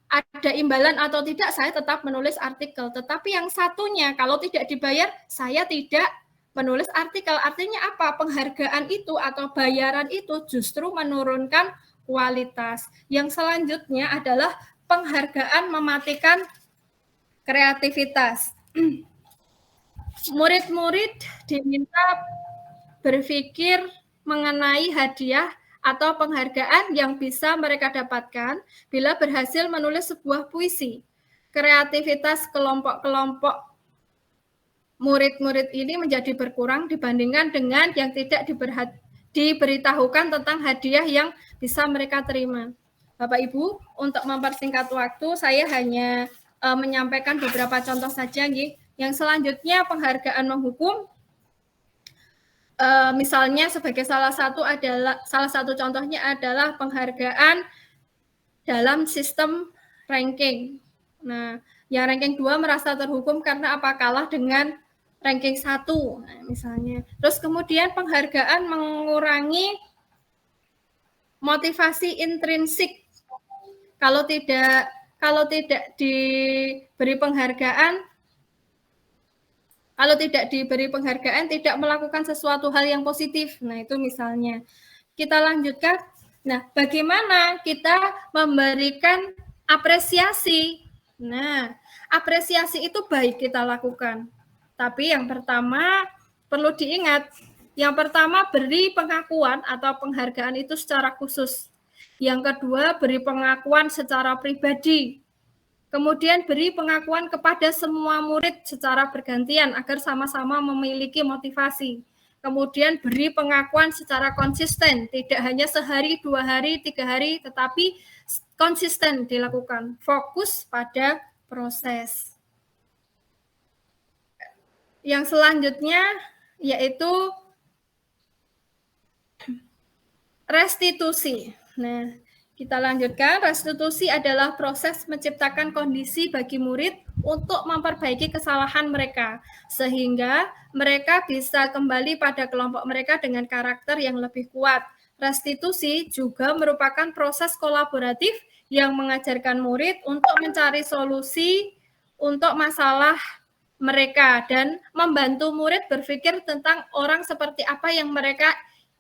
ada imbalan atau tidak, saya tetap menulis artikel. Tetapi yang satunya, kalau tidak dibayar, saya tidak menulis artikel. Artinya apa? Penghargaan itu atau bayaran itu justru menurunkan kualitas. Yang selanjutnya adalah penghargaan mematikan kreativitas. Murid-murid diminta berpikir mengenai hadiah atau penghargaan yang bisa mereka dapatkan bila berhasil menulis sebuah puisi. Kreativitas kelompok-kelompok murid-murid ini menjadi berkurang dibandingkan dengan yang tidak diberitahukan tentang hadiah yang bisa mereka terima. Bapak Ibu, untuk mempersingkat waktu, saya hanya menyampaikan beberapa contoh saja. Yang selanjutnya penghargaan menghukum. Misalnya sebagai salah satu contohnya adalah penghargaan dalam sistem ranking. Nah, yang ranking 2 merasa terhukum karena apa? Kalah dengan ranking 1, nah, misalnya. Terus kemudian penghargaan mengurangi motivasi intrinsik. Kalau tidak diberi penghargaan, tidak melakukan sesuatu hal yang positif. Nah, itu misalnya. Kita lanjutkan. Nah, bagaimana kita memberikan apresiasi? Nah, apresiasi itu baik kita lakukan. Tapi yang pertama perlu diingat, yang pertama beri pengakuan atau penghargaan itu secara khusus. Yang kedua, beri pengakuan secara pribadi. Kemudian beri pengakuan kepada semua murid secara bergantian agar sama-sama memiliki motivasi. Kemudian beri pengakuan secara konsisten, tidak hanya sehari, 2 hari, 3 hari, tetapi konsisten dilakukan. Fokus pada proses. Yang selanjutnya yaitu restitusi. Nah, kita lanjutkan. Restitusi adalah proses menciptakan kondisi bagi murid untuk memperbaiki kesalahan mereka, sehingga mereka bisa kembali pada kelompok mereka dengan karakter yang lebih kuat. Restitusi juga merupakan proses kolaboratif yang mengajarkan murid untuk mencari solusi untuk masalah mereka dan membantu murid berpikir tentang orang seperti apa yang mereka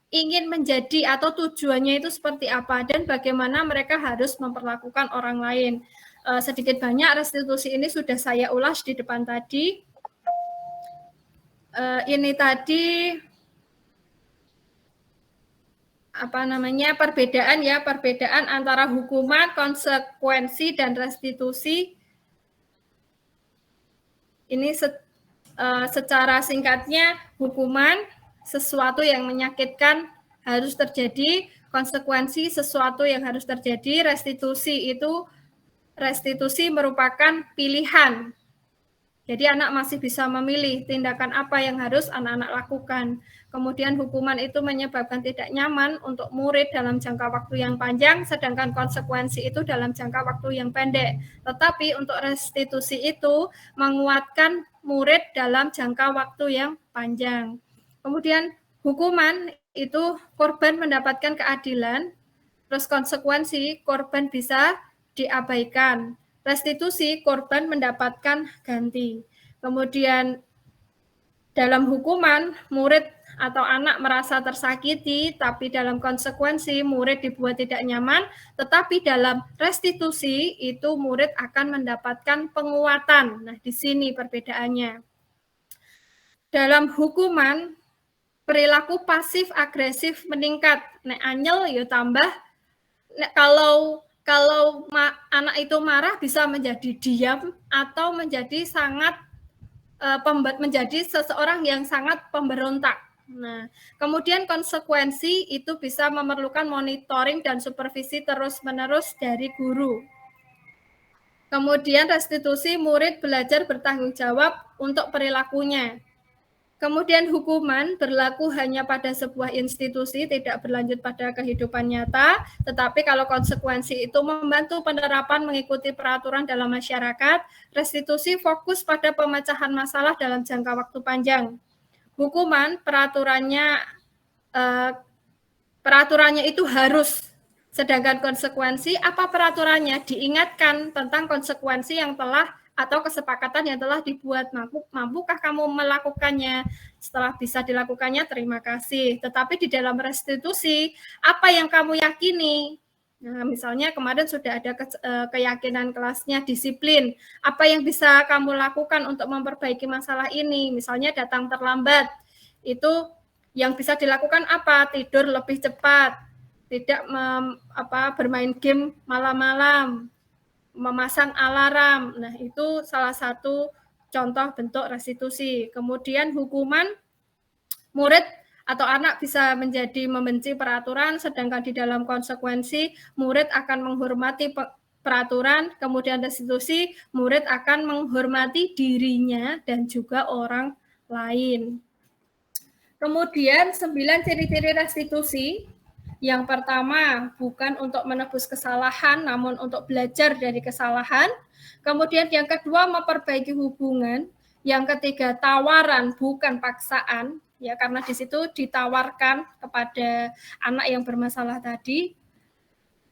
ingin menjadi atau tujuannya itu seperti apa dan bagaimana mereka harus memperlakukan orang lain. Sedikit banyak restitusi ini sudah saya ulas di depan tadi. Ini tadi perbedaan antara hukuman, konsekuensi dan restitusi. Ini secara singkatnya, hukuman sesuatu yang menyakitkan harus terjadi, konsekuensi sesuatu yang harus terjadi, restitusi merupakan pilihan. Jadi anak masih bisa memilih tindakan apa yang harus anak-anak lakukan. Kemudian hukuman itu menyebabkan tidak nyaman untuk murid dalam jangka waktu yang panjang, sedangkan konsekuensi itu dalam jangka waktu yang pendek. Tetapi untuk restitusi itu menguatkan murid dalam jangka waktu yang panjang. Kemudian hukuman itu korban mendapatkan keadilan, terus konsekuensi korban bisa diabaikan. Restitusi korban mendapatkan ganti. Kemudian dalam hukuman murid atau anak merasa tersakiti, tapi dalam konsekuensi murid dibuat tidak nyaman, tetapi dalam restitusi itu murid akan mendapatkan penguatan. Nah, di sini perbedaannya. Dalam hukuman perilaku pasif agresif meningkat. Nek anyel ya tambah. Nek kalau anak itu marah bisa menjadi diam atau menjadi menjadi seseorang yang sangat pemberontak. Nah, kemudian konsekuensi itu bisa memerlukan monitoring dan supervisi terus-menerus dari guru. Kemudian restitusi, murid belajar bertanggung jawab untuk perilakunya. Kemudian hukuman berlaku hanya pada sebuah institusi, tidak berlanjut pada kehidupan nyata, tetapi kalau konsekuensi itu membantu penerapan mengikuti peraturan dalam masyarakat, restitusi fokus pada pemecahan masalah dalam jangka waktu panjang. Hukuman peraturannya itu harus, sedangkan konsekuensi apa peraturannya? Diingatkan tentang konsekuensi yang telah atau kesepakatan yang telah dibuat. Mampukah kamu melakukannya? Setelah bisa dilakukannya, terima kasih. Tetapi di dalam restitusi, apa yang kamu yakini? Nah, misalnya kemarin sudah ada keyakinan kelasnya disiplin. Apa yang bisa kamu lakukan untuk memperbaiki masalah ini? Misalnya datang terlambat. Itu yang bisa dilakukan apa? Tidur lebih cepat, tidak bermain game malam-malam, memasang alarm. Nah, itu salah satu contoh bentuk restitusi. Kemudian hukuman, murid atau anak bisa menjadi membenci peraturan, sedangkan di dalam konsekuensi murid akan menghormati peraturan. Kemudian restitusi, murid akan menghormati dirinya dan juga orang lain. Kemudian 9 ciri-ciri restitusi. Yang pertama, bukan untuk menebus kesalahan, namun untuk belajar dari kesalahan. Kemudian yang kedua, memperbaiki hubungan. Yang ketiga, tawaran bukan paksaan, ya, karena di situ ditawarkan kepada anak yang bermasalah tadi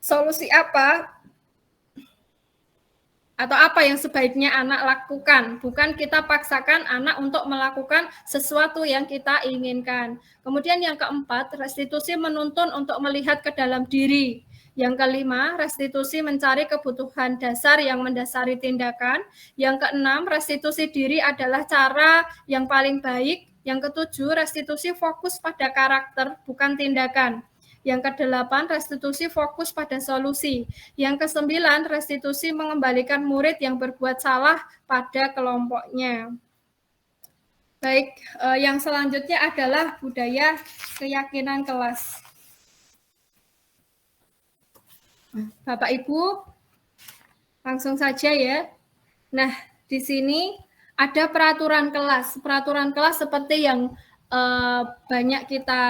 solusi apa atau apa yang sebaiknya anak lakukan, bukan kita paksakan anak untuk melakukan sesuatu yang kita inginkan. Kemudian yang keempat, restitusi menuntun untuk melihat ke dalam diri. Yang kelima, restitusi mencari kebutuhan dasar yang mendasari tindakan. Yang keenam, restitusi diri adalah cara yang paling baik. Yang ketujuh, restitusi fokus pada karakter, bukan tindakan. Yang kedelapan, restitusi fokus pada solusi. Yang kesembilan, restitusi mengembalikan murid yang berbuat salah pada kelompoknya. Baik, yang selanjutnya adalah budaya keyakinan kelas. Bapak Ibu, langsung saja ya. Nah, di sini ada peraturan kelas. Peraturan kelas seperti yang banyak kita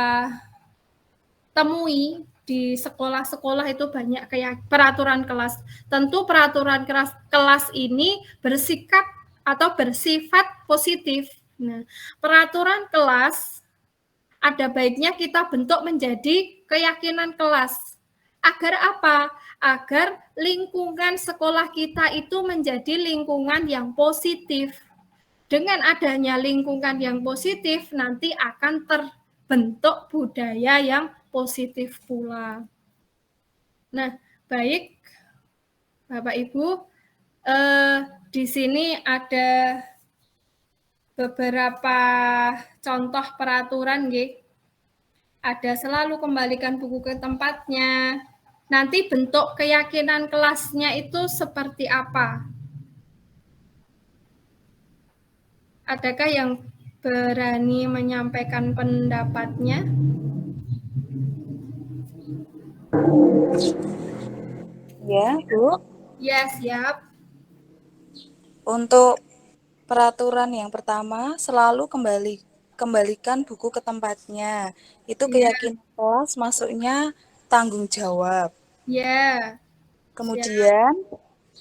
temui di sekolah-sekolah itu banyak kayak peraturan kelas. Tentu peraturan kelas ini bersikap atau bersifat positif. Nah, peraturan kelas ada baiknya kita bentuk menjadi keyakinan kelas. Agar apa? Agar lingkungan sekolah kita itu menjadi lingkungan yang positif. Dengan adanya lingkungan yang positif, nanti akan terbentuk budaya yang positif pula. Nah, baik Bapak Ibu, di sini ada beberapa contoh peraturan, nggih. Ada selalu kembalikan buku ke tempatnya. Nanti bentuk keyakinan kelasnya itu seperti apa? Adakah yang berani menyampaikan pendapatnya? Ya, Bu. Ya, siap. Untuk peraturan yang pertama, selalu kembalikan buku ke tempatnya. Itu keyakinan kelas masuknya tanggung jawab. Ya. Kemudian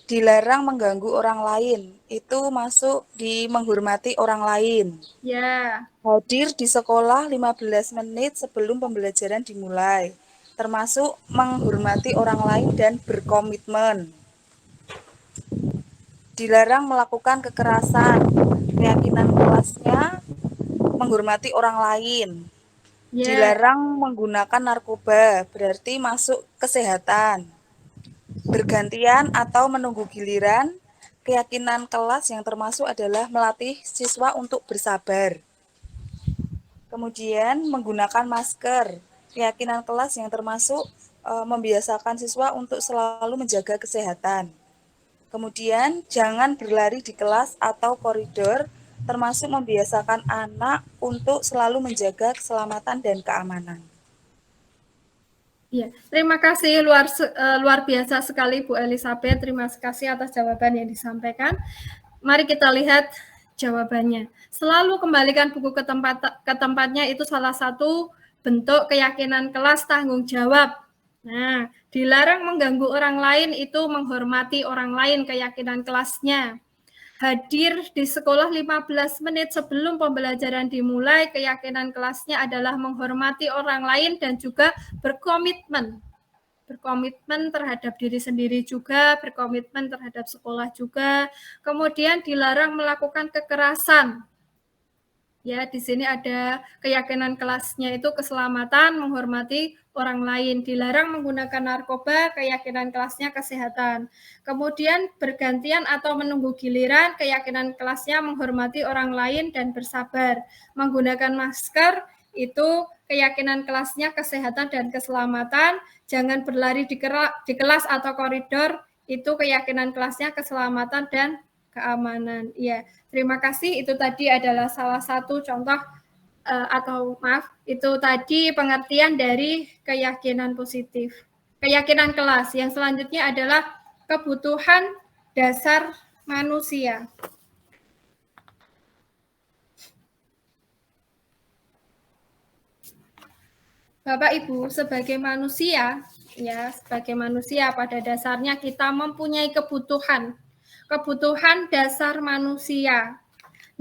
dilarang mengganggu orang lain. Itu masuk di menghormati orang lain. Ya. Hadir di sekolah 15 menit sebelum pembelajaran dimulai. Termasuk menghormati orang lain dan berkomitmen. Dilarang melakukan kekerasan. Keyakinan kelasnya menghormati orang lain. Dilarang menggunakan narkoba, berarti masuk kesehatan. Bergantian atau menunggu giliran, keyakinan kelas yang termasuk adalah melatih siswa untuk bersabar. Kemudian menggunakan masker. Keyakinan kelas yang termasuk membiasakan siswa untuk selalu menjaga kesehatan. Kemudian jangan berlari di kelas atau koridor, termasuk membiasakan anak untuk selalu menjaga keselamatan dan keamanan. Ya, terima kasih luar biasa sekali Bu Elizabeth. Terima kasih atas jawaban yang disampaikan. Mari kita lihat jawabannya. Selalu kembalikan buku ke tempatnya itu salah satu bentuk keyakinan kelas tanggung jawab. Nah, dilarang mengganggu orang lain itu menghormati orang lain keyakinan kelasnya. Hadir di sekolah 15 menit sebelum pembelajaran dimulai, keyakinan kelasnya adalah menghormati orang lain dan juga berkomitmen. Berkomitmen terhadap diri sendiri juga, berkomitmen terhadap sekolah juga. Kemudian dilarang melakukan kekerasan. Ya, di sini ada keyakinan kelasnya itu keselamatan, menghormati orang lain. Dilarang menggunakan narkoba, keyakinan kelasnya kesehatan. Kemudian bergantian atau menunggu giliran, keyakinan kelasnya menghormati orang lain dan bersabar. Menggunakan masker, itu keyakinan kelasnya kesehatan dan keselamatan. Jangan berlari di kelas atau koridor, itu keyakinan kelasnya keselamatan dan keamanan. Ya, terima kasih. Itu tadi adalah salah satu contoh itu tadi pengertian dari keyakinan positif. Keyakinan kelas. Yang selanjutnya adalah kebutuhan dasar manusia. Bapak Ibu, sebagai manusia, ya, sebagai manusia pada dasarnya kita mempunyai kebutuhan dasar manusia.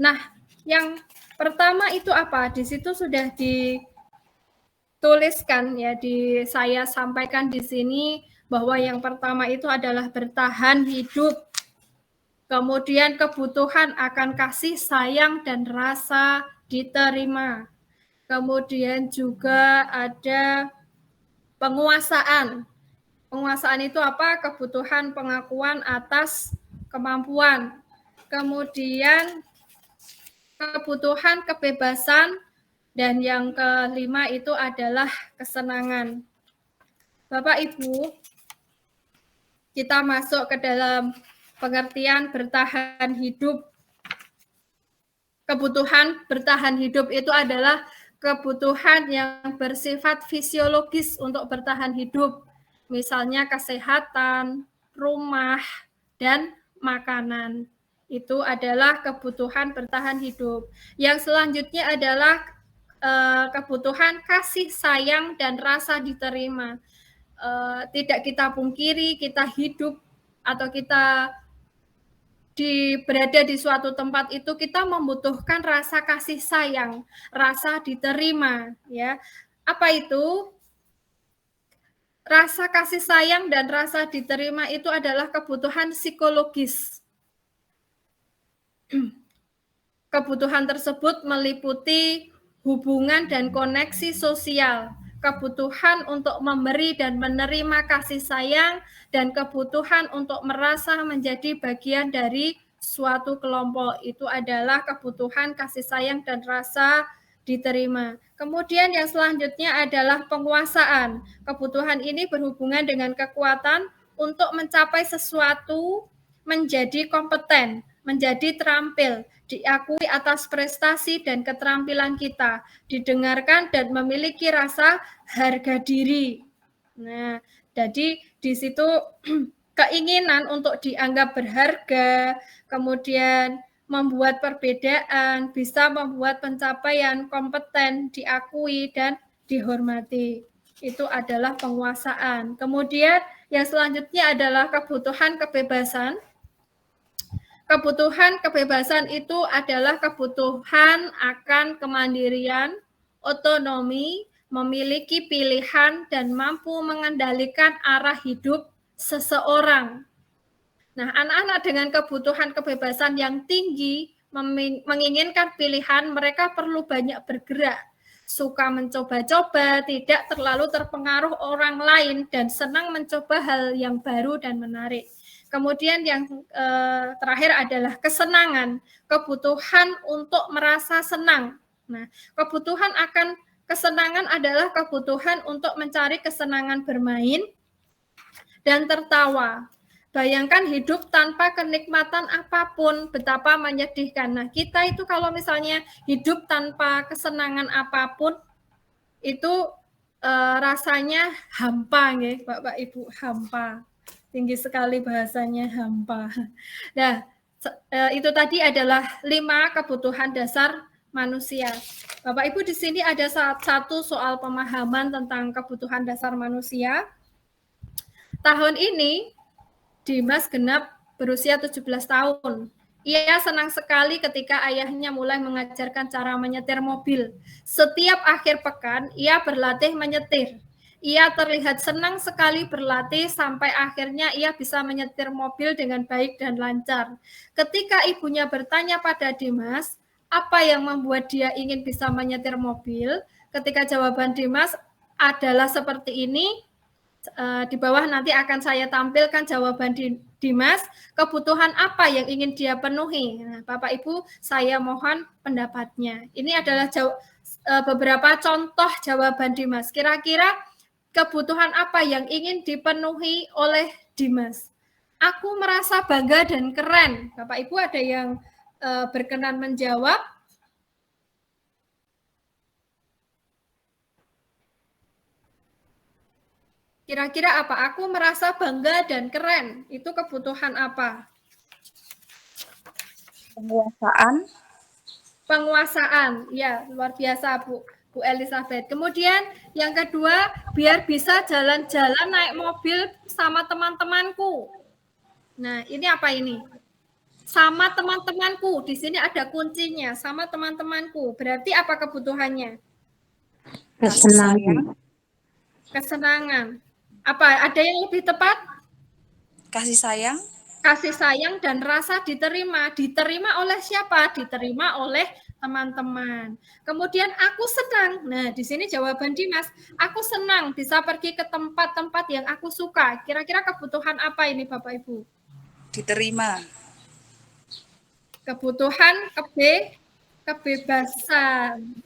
Nah, yang pertama itu apa? Di situ sudah dituliskan ya, saya sampaikan di sini bahwa yang pertama itu adalah bertahan hidup. Kemudian kebutuhan akan kasih sayang dan rasa diterima. Kemudian juga ada penguasaan. Penguasaan itu apa? Kebutuhan pengakuan atas kemampuan. Kemudian kebutuhan kebebasan, dan yang kelima itu adalah kesenangan. Bapak Ibu, kita masuk ke dalam pengertian bertahan hidup. Kebutuhan bertahan hidup itu adalah kebutuhan yang bersifat fisiologis untuk bertahan hidup. Misalnya kesehatan, rumah, dan makanan. Itu adalah kebutuhan bertahan hidup. Yang selanjutnya adalah kebutuhan kasih sayang dan rasa diterima. Tidak kita pungkiri, kita hidup atau kita berada di suatu tempat itu kita membutuhkan rasa kasih sayang, rasa diterima, ya. Apa itu? Rasa kasih sayang dan rasa diterima itu adalah kebutuhan psikologis. Kebutuhan tersebut meliputi hubungan dan koneksi sosial, kebutuhan untuk memberi dan menerima kasih sayang, dan kebutuhan untuk merasa menjadi bagian dari suatu kelompok. Itu adalah kebutuhan kasih sayang dan rasa diterima. Kemudian yang selanjutnya adalah penguasaan. Kebutuhan ini berhubungan dengan kekuatan untuk mencapai sesuatu, menjadi kompeten, menjadi terampil, diakui atas prestasi dan keterampilan kita, didengarkan dan memiliki rasa harga diri. Nah, jadi di situ keinginan untuk dianggap berharga, kemudian membuat perbedaan, bisa membuat pencapaian kompeten, diakui dan dihormati. Itu adalah penguasaan. Kemudian yang selanjutnya adalah kebutuhan kebebasan. Kebutuhan kebebasan itu adalah kebutuhan akan kemandirian, otonomi, memiliki pilihan, dan mampu mengendalikan arah hidup seseorang. Nah, anak-anak dengan kebutuhan kebebasan yang tinggi menginginkan pilihan, mereka perlu banyak bergerak, suka mencoba-coba, tidak terlalu terpengaruh orang lain, dan senang mencoba hal yang baru dan menarik. Kemudian yang terakhir adalah kesenangan, kebutuhan untuk merasa senang. Nah, kebutuhan akan kesenangan adalah kebutuhan untuk mencari kesenangan bermain dan tertawa. Bayangkan hidup tanpa kenikmatan apapun, betapa menyedihkan. Nah, kita itu kalau misalnya hidup tanpa kesenangan apapun, itu rasanya hampa, ya, Bapak Ibu, hampa. Tinggi sekali bahasanya, hampa. Nah, itu tadi adalah 5 kebutuhan dasar manusia. Bapak Ibu, di sini ada satu soal pemahaman tentang kebutuhan dasar manusia. Tahun ini Dimas genap berusia 17 tahun. Ia senang sekali ketika ayahnya mulai mengajarkan cara menyetir mobil. Setiap akhir pekan, ia berlatih menyetir. Ia terlihat senang sekali berlatih sampai akhirnya ia bisa menyetir mobil dengan baik dan lancar. Ketika ibunya bertanya pada Dimas, apa yang membuat dia ingin bisa menyetir mobil? Ketika jawaban Dimas adalah seperti ini, di bawah nanti akan saya tampilkan jawaban Dimas, kebutuhan apa yang ingin dia penuhi. Nah, Bapak Ibu, saya mohon pendapatnya. Ini adalah beberapa contoh jawaban Dimas. Kira-kira kebutuhan apa yang ingin dipenuhi oleh Dimas? Aku merasa bangga dan keren. Bapak Ibu ada yang berkenan menjawab? Kira-kira apa? Aku merasa bangga dan keren. Itu kebutuhan apa? Penguasaan. Penguasaan. Ya, luar biasa, Bu. Bu Elizabeth. Kemudian yang kedua, biar bisa jalan-jalan naik mobil sama teman-temanku. Nah, ini apa ini? Sama teman-temanku. Di sini ada kuncinya, sama teman-temanku. Berarti apa kebutuhannya? Kesenangan. Kesenangan. Apa? Ada yang lebih tepat? Kasih sayang. Kasih sayang dan rasa diterima. Diterima oleh siapa? Diterima oleh teman-teman. Kemudian aku senang. Nah, di sini jawaban Dimas. Aku senang bisa pergi ke tempat-tempat yang aku suka. Kira-kira kebutuhan apa ini Bapak Ibu? Diterima. Kebutuhan kebebasan.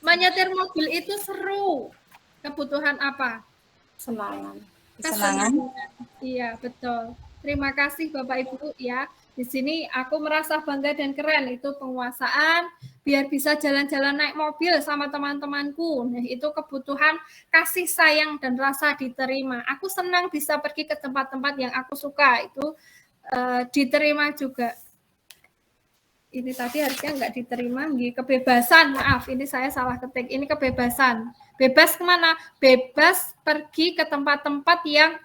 Menyetir mobil itu seru. Kebutuhan apa? Kesenangan. Kesenangan. Iya, betul. Terima kasih Bapak Ibu ya. Di sini aku merasa bangga dan keren, itu penguasaan, biar bisa jalan-jalan naik mobil sama teman-temanku. Nah, itu kebutuhan kasih sayang dan rasa diterima. Aku senang bisa pergi ke tempat-tempat yang aku suka, itu diterima juga. Ini tadi harusnya nggak diterima, kebebasan, maaf, ini saya salah ketik, ini kebebasan. Bebas kemana? Bebas pergi ke tempat-tempat yang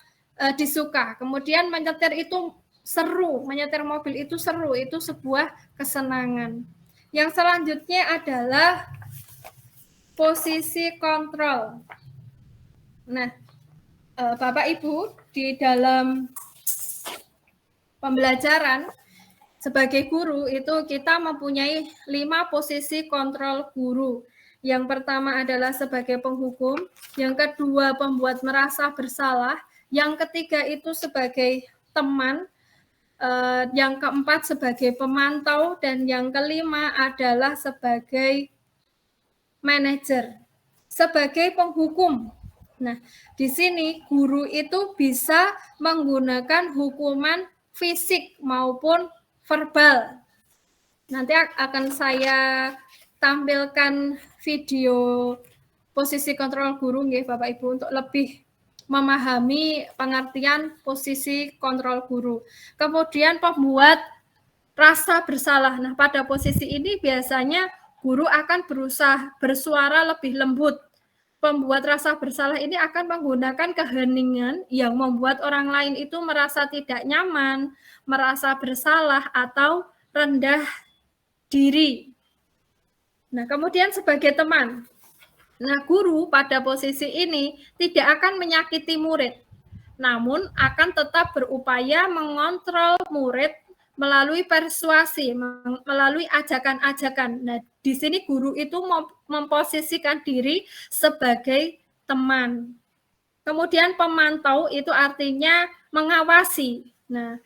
disuka. Kemudian menyetir itu seru, menyetir mobil itu seru, itu sebuah kesenangan. Yang selanjutnya adalah posisi kontrol. Nah, Bapak Ibu, di dalam pembelajaran sebagai guru itu kita mempunyai 5 posisi kontrol guru. Yang pertama adalah sebagai penghukum, yang kedua pembuat merasa bersalah, yang ketiga itu sebagai teman, yang keempat sebagai pemantau, dan yang kelima adalah sebagai manajer. Sebagai penghukum. Nah, di sini guru itu bisa menggunakan hukuman fisik maupun verbal. Nanti akan saya tampilkan video posisi kontrol guru nggih Bapak Ibu untuk lebih memahami pengertian posisi kontrol guru. Kemudian pembuat rasa bersalah. Nah, pada posisi ini biasanya guru akan berusaha bersuara lebih lembut. Pembuat rasa bersalah ini akan menggunakan keheningan yang membuat orang lain itu merasa tidak nyaman, merasa bersalah, atau rendah diri. Nah, kemudian sebagai teman. Nah, guru pada posisi ini tidak akan menyakiti murid, namun akan tetap berupaya mengontrol murid melalui persuasi, melalui ajakan-ajakan. Nah, di sini guru itu memposisikan diri sebagai teman. Kemudian pemantau itu artinya mengawasi. Nah,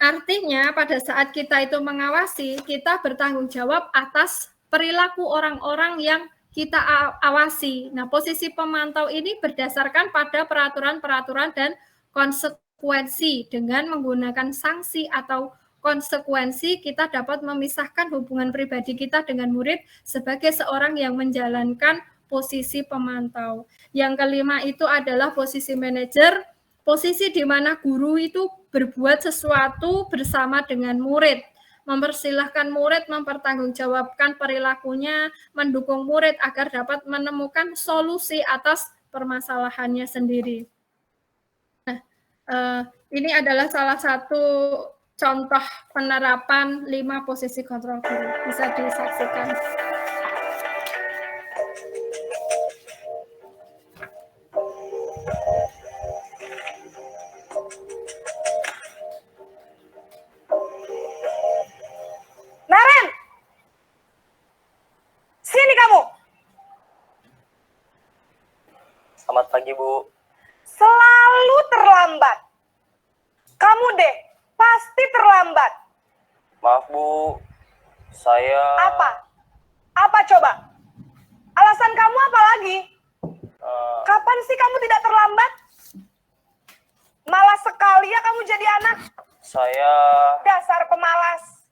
artinya pada saat kita itu mengawasi, kita bertanggung jawab atas perilaku orang-orang yang kita awasi. Nah, posisi pemantau ini berdasarkan pada peraturan-peraturan dan konsekuensi. Dengan menggunakan sanksi atau konsekuensi, kita dapat memisahkan hubungan pribadi kita dengan murid sebagai seorang yang menjalankan posisi pemantau. Yang kelima itu adalah posisi manajer, posisi di mana guru itu berbuat sesuatu bersama dengan murid, mempersilahkan murid mempertanggungjawabkan perilakunya, mendukung murid agar dapat menemukan solusi atas permasalahannya sendiri. Nah, ini adalah salah satu contoh penerapan 5 posisi kontrol guru. Bisa disaksikan. Naren, sini kamu. Selamat pagi, Bu. Selalu terlambat. Kamu deh, pasti terlambat. Maaf, Bu. Saya... Apa? Apa coba? Alasan kamu apa lagi? Kapan sih kamu tidak terlambat? Malas sekali ya kamu jadi anak. Saya... Dasar pemalas.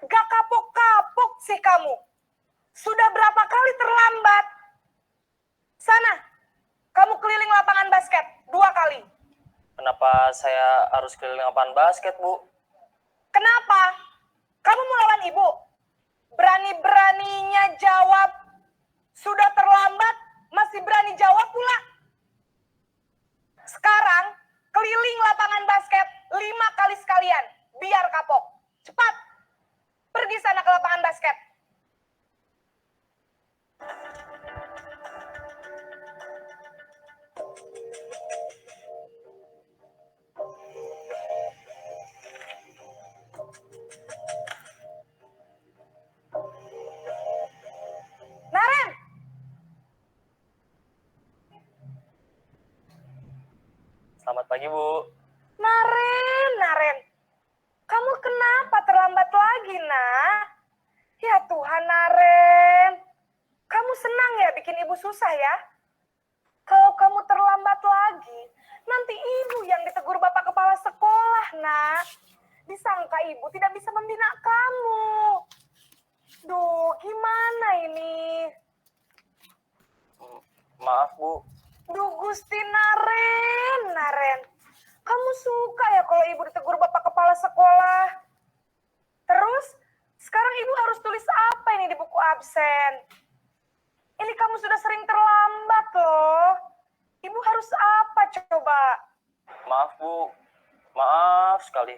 Gak kapok-kapok sih kamu. Sudah berapa kali terlambat? Sana, kamu keliling lapangan basket 2 kali. Kenapa saya harus keliling lapangan basket, Bu? Kenapa? Kamu mau lawan ibu? Berani-beraninya jawab, sudah pagi, Bu. Naren. Kamu kenapa terlambat lagi, nak? Ya Tuhan, Naren. Kamu senang ya bikin ibu susah ya? Kalau kamu terlambat lagi, nanti ibu yang ditegur bapak kepala sekolah, nak. Disangka ibu tidak bisa membina kamu. Duh, gimana ini? Maaf, Bu. Duh, Gusti Naren. Kamu suka ya kalau ibu ditegur bapak kepala sekolah? Terus, sekarang ibu harus tulis apa ini di buku absen? Ini kamu sudah sering terlambat loh. Ibu harus apa coba? Maaf, Bu. Maaf sekali.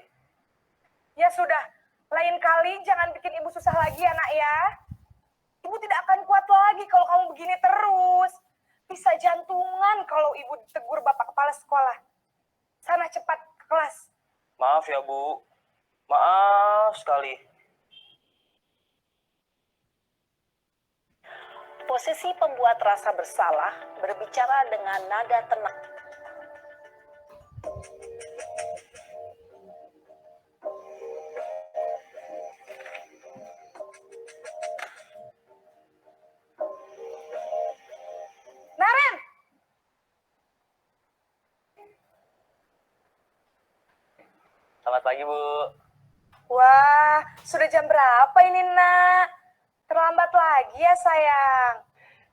Ya sudah, lain kali jangan bikin ibu susah lagi ya, nak ya. Ibu tidak akan kuat lagi kalau kamu begini terus. Bisa jantungan kalau ibu ditegur bapak kepala sekolah. Sana cepat ke kelas. Maaf ya, Bu. Maaf sekali. Posisi pembuat rasa bersalah berbicara dengan nada tenang. Naren! Selamat pagi, Bu. Wah, sudah jam berapa ini, nak? Terlambat lagi ya, sayang.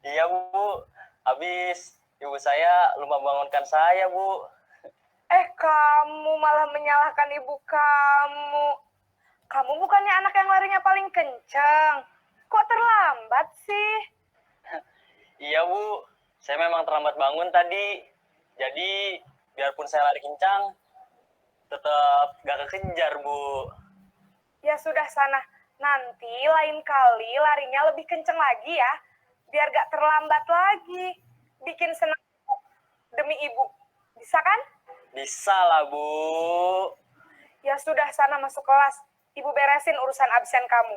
Iya, Bu. Habis ibu saya lupa bangunkan saya, Bu. Kamu malah menyalahkan ibu kamu. Kamu bukannya anak yang larinya paling kencang. Kok terlambat sih? Iya, Bu. Saya memang terlambat bangun tadi. Jadi, biarpun saya lari kencang, tetap gak kekejar, Bu. Ya sudah sana. Nanti lain kali larinya lebih kencang lagi ya. Biar gak terlambat lagi. Bikin senang demi ibu. Bisa kan? Bisa lah, Bu. Ya sudah sana masuk kelas. Ibu beresin urusan absen kamu.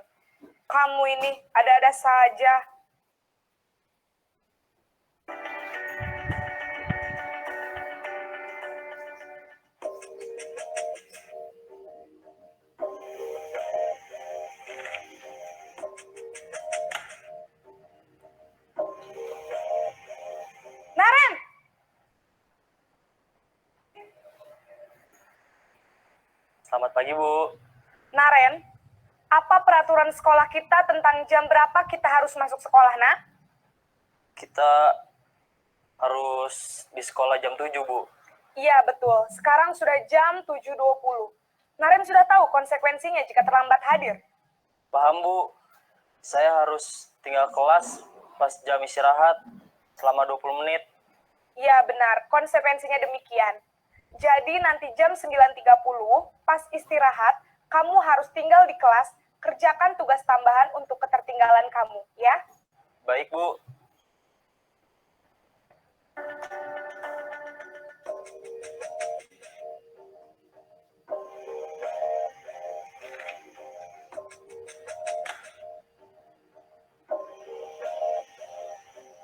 Kamu ini ada-ada saja. Naren! Selamat pagi, Bu. Naren, apa peraturan sekolah kita tentang jam berapa kita harus masuk sekolah, nak? Kita harus di sekolah jam 7, Bu. Iya, betul. Sekarang sudah jam 7.20. Naren sudah tahu konsekuensinya jika terlambat hadir. Paham, Bu. Saya harus tinggal kelas pas jam istirahat selama 20 menit. Iya, benar. Konsekuensinya demikian. Jadi nanti jam 9.30, pas istirahat, kamu harus tinggal di kelas, kerjakan tugas tambahan untuk ketertinggalan kamu, ya? Baik, Bu.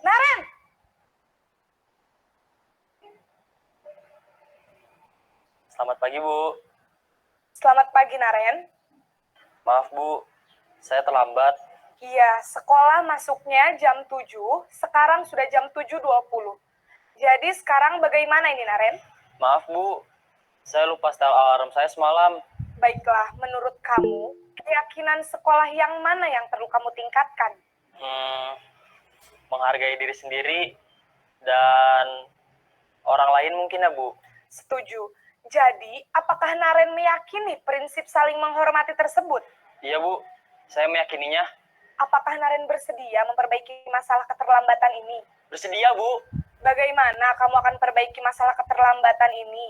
Naren! Selamat pagi, Bu. Selamat pagi, Naren. Maaf, Bu. Saya terlambat. Iya, sekolah masuknya jam 7, sekarang sudah jam 7.20. Jadi sekarang bagaimana ini, Naren? Maaf, Bu. Saya lupa setel alarm saya semalam. Baiklah, menurut kamu, keyakinan sekolah yang mana yang perlu kamu tingkatkan? Menghargai diri sendiri dan orang lain mungkin ya, Bu. Setuju. Jadi, apakah Naren meyakini prinsip saling menghormati tersebut? Iya, Bu. Saya meyakininya. Apakah Naren bersedia memperbaiki masalah keterlambatan ini? Bersedia, Bu. Bagaimana kamu akan perbaiki masalah keterlambatan ini?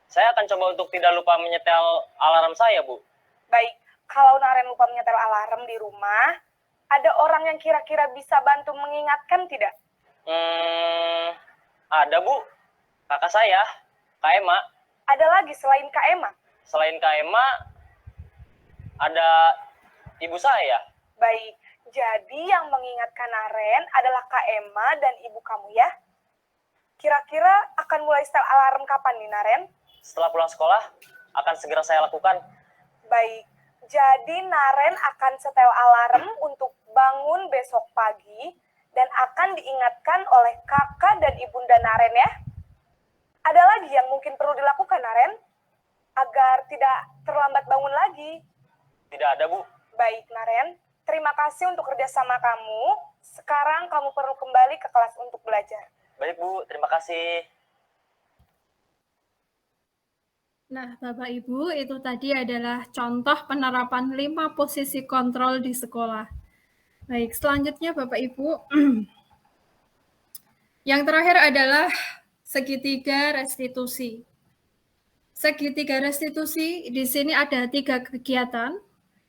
Saya akan coba untuk tidak lupa menyetel alarm saya, Bu. Baik, kalau Naren lupa menyetel alarm di rumah, ada orang yang kira-kira bisa bantu mengingatkan tidak? Ada, Bu. Kakak saya, Kak Ema. Ada lagi selain Kak Ema? Selain Kak Ema, ada ibu saya. Baik, jadi yang mengingatkan Naren adalah Kak Ema dan ibu kamu ya? Kira-kira akan mulai setel alarm kapan nih, Naren? Setelah pulang sekolah, akan segera saya lakukan. Baik, jadi Naren akan setel alarm untuk bangun besok pagi dan akan diingatkan oleh kakak dan ibunda Naren ya. Ada lagi yang mungkin perlu dilakukan, Naren? Agar tidak terlambat bangun lagi. Tidak ada, Bu. Baik, Naren. Terima kasih untuk kerjasama kamu. Sekarang kamu perlu kembali ke kelas untuk belajar. Baik, Bu. Terima kasih. Nah, Bapak Ibu, itu tadi adalah contoh penerapan 5 posisi kontrol di sekolah. Baik, selanjutnya Bapak Ibu. Yang terakhir adalah segitiga restitusi. Segitiga restitusi, di sini ada 3 kegiatan.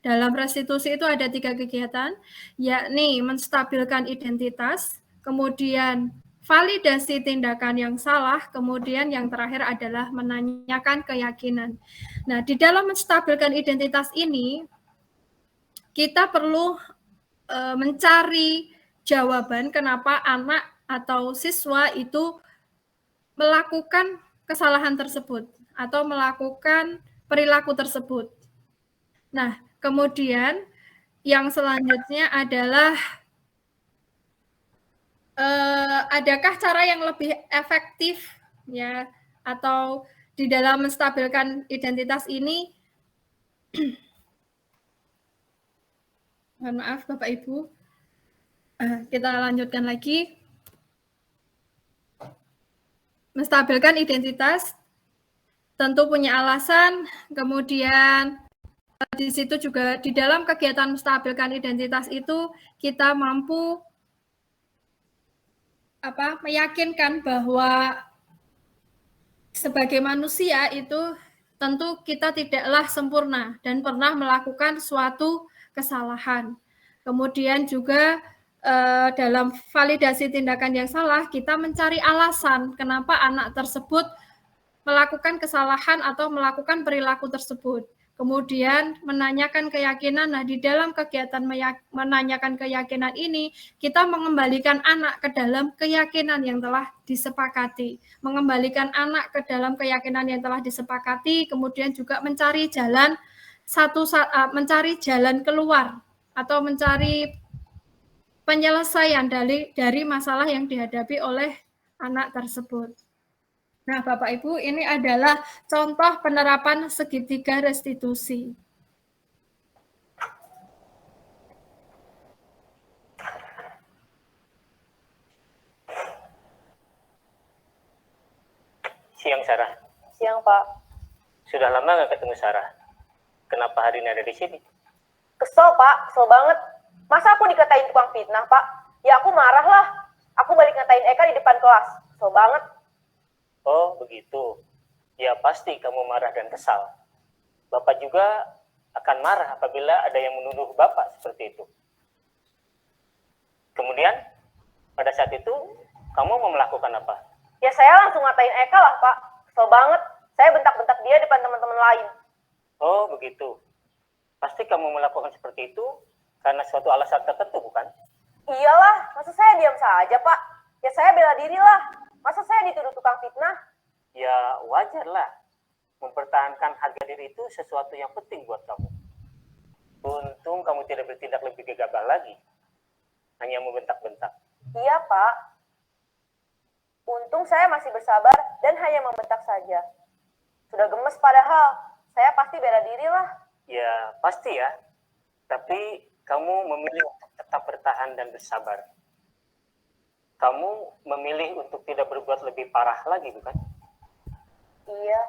Dalam restitusi itu ada 3 kegiatan, yakni menstabilkan identitas, kemudian validasi tindakan yang salah, kemudian yang terakhir adalah menanyakan keyakinan. Nah, di dalam menstabilkan identitas ini, kita perlu mencari jawaban kenapa anak atau siswa itu melakukan kesalahan tersebut atau melakukan perilaku tersebut. Nah, kemudian yang selanjutnya adalah adakah cara yang lebih efektif ya atau di dalam menstabilkan identitas ini? Mohon maaf Bapak Ibu. Kita lanjutkan lagi. Menstabilkan identitas tentu punya alasan, kemudian di situ juga di dalam kegiatan menstabilkan identitas itu kita mampu meyakinkan bahwa sebagai manusia itu tentu kita tidaklah sempurna dan pernah melakukan suatu kesalahan. Kemudian juga dalam validasi tindakan yang salah, kita mencari alasan kenapa anak tersebut melakukan kesalahan atau melakukan perilaku tersebut. Kemudian menanyakan keyakinan. Nah, di dalam kegiatan menanyakan keyakinan ini, kita mengembalikan anak ke dalam keyakinan yang telah disepakati. Mengembalikan anak ke dalam keyakinan yang telah disepakati, kemudian juga mencari jalan keluar atau mencari penyelesaian dari masalah yang dihadapi oleh anak tersebut. Nah, Bapak Ibu, ini adalah contoh penerapan segitiga restitusi. Siang, Sarah. Siang, Pak. Sudah lama nggak ketemu Sarah. Kenapa hari ini ada di sini? Kesel, Pak. Kesel banget. Masa aku dikatain tukang fitnah, Pak? Ya aku marah lah. Aku balik ngatain Eka di depan kelas. Kesel banget. Oh, begitu. Ya, pasti kamu marah dan kesal. Bapak juga akan marah apabila ada yang menuduh Bapak seperti itu. Kemudian, pada saat itu, kamu mau melakukan apa? Ya saya langsung ngatain Eka lah, Pak. Kesel banget. Saya bentak-bentak dia depan teman-teman lain. Oh, begitu. Pasti kamu melakukan seperti itu karena suatu alasan tertentu, bukan? Iyalah, masa saya diam saja, Pak? Ya saya bela diri lah. Masa saya dituduh tukang fitnah? Ya, wajarlah. Mempertahankan harga diri itu sesuatu yang penting buat kamu. Untung kamu tidak bertindak lebih gegabah lagi. Hanya membentak-bentak. Iya, Pak. Untung saya masih bersabar dan hanya membentak saja. Sudah gemes padahal. Saya pasti bela diri lah. Ya, pasti ya. Tapi kamu memilih untuk tetap bertahan dan bersabar. Kamu memilih untuk tidak berbuat lebih parah lagi, bukan? Iya.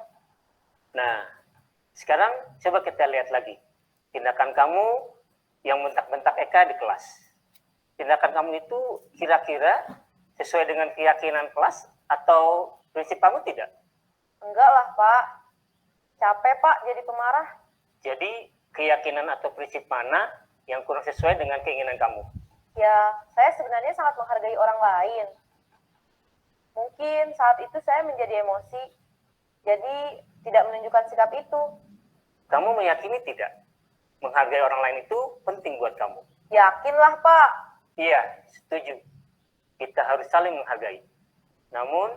Nah, sekarang coba kita lihat lagi. Tindakan kamu yang bentak-bentak Eka di kelas. Tindakan kamu itu kira-kira sesuai dengan keyakinan kelas atau prinsip kamu tidak? Enggak lah, Pak. Capek, Pak, jadi pemarah. Jadi, keyakinan atau prinsip mana yang kurang sesuai dengan keinginan kamu? Ya, saya sebenarnya sangat menghargai orang lain. Mungkin saat itu saya menjadi emosi, jadi tidak menunjukkan sikap itu. Kamu meyakini tidak? Menghargai orang lain itu penting buat kamu. Yakinlah, Pak. Iya, setuju. Kita harus saling menghargai. Namun,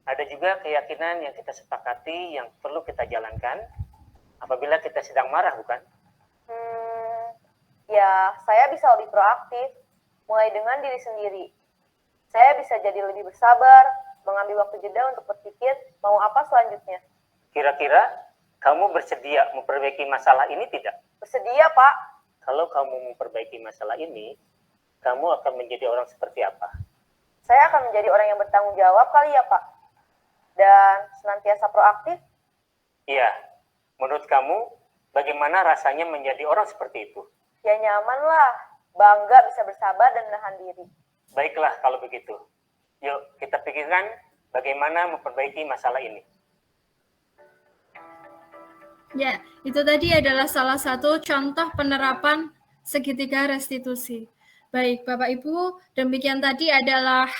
Ada juga keyakinan yang kita sepakati yang perlu kita jalankan apabila kita sedang marah, bukan? Ya, saya bisa lebih proaktif, mulai dengan diri sendiri. Saya bisa jadi lebih bersabar, mengambil waktu jeda untuk berpikir mau apa selanjutnya. Kira-kira kamu bersedia memperbaiki masalah ini tidak? Bersedia, Pak. Kalau kamu memperbaiki masalah ini, kamu akan menjadi orang seperti apa? Saya akan menjadi orang yang bertanggung jawab kali ya, Pak. Dan senantiasa proaktif. Iya. Menurut kamu, bagaimana rasanya menjadi orang seperti itu? Ya nyaman lah. Bangga bisa bersabar dan menahan diri. Baiklah kalau begitu. Yuk kita pikirkan bagaimana memperbaiki masalah ini. Ya, itu tadi adalah salah satu contoh penerapan segitiga restitusi. Baik, Bapak Ibu, demikian tadi adalah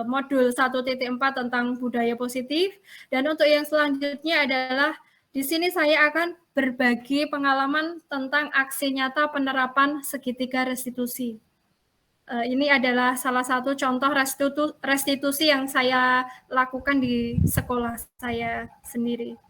modul 1.4 tentang budaya positif. Dan untuk yang selanjutnya adalah di sini saya akan berbagi pengalaman tentang aksi nyata penerapan segitiga restitusi. Ini adalah salah satu contoh restitusi yang saya lakukan di sekolah saya sendiri.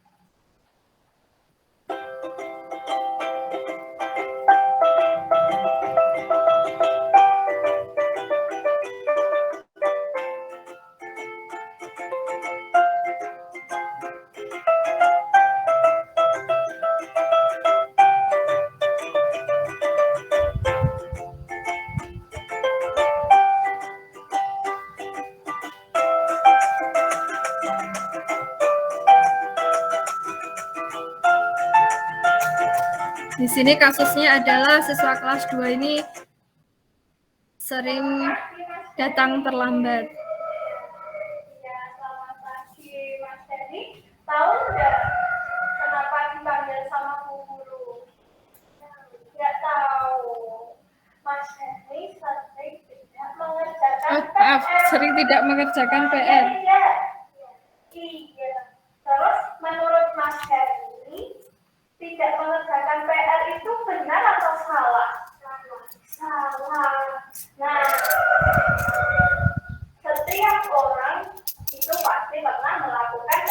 Di sini kasusnya adalah siswa kelas 2 ini sering datang terlambat. Ya, selamat pagi Mas Denny. Tahu nggak kenapa dipanggil sama Bu Guru? Nggak tahu. Mas Denny sering tidak mengerjakan Maaf, PR. sering tidak mengerjakan PR. Iya. Terus menurut Mas Denny, tidak mengerjakan PR itu benar atau salah? Salah. Nah, setiap orang itu pasti pernah melakukan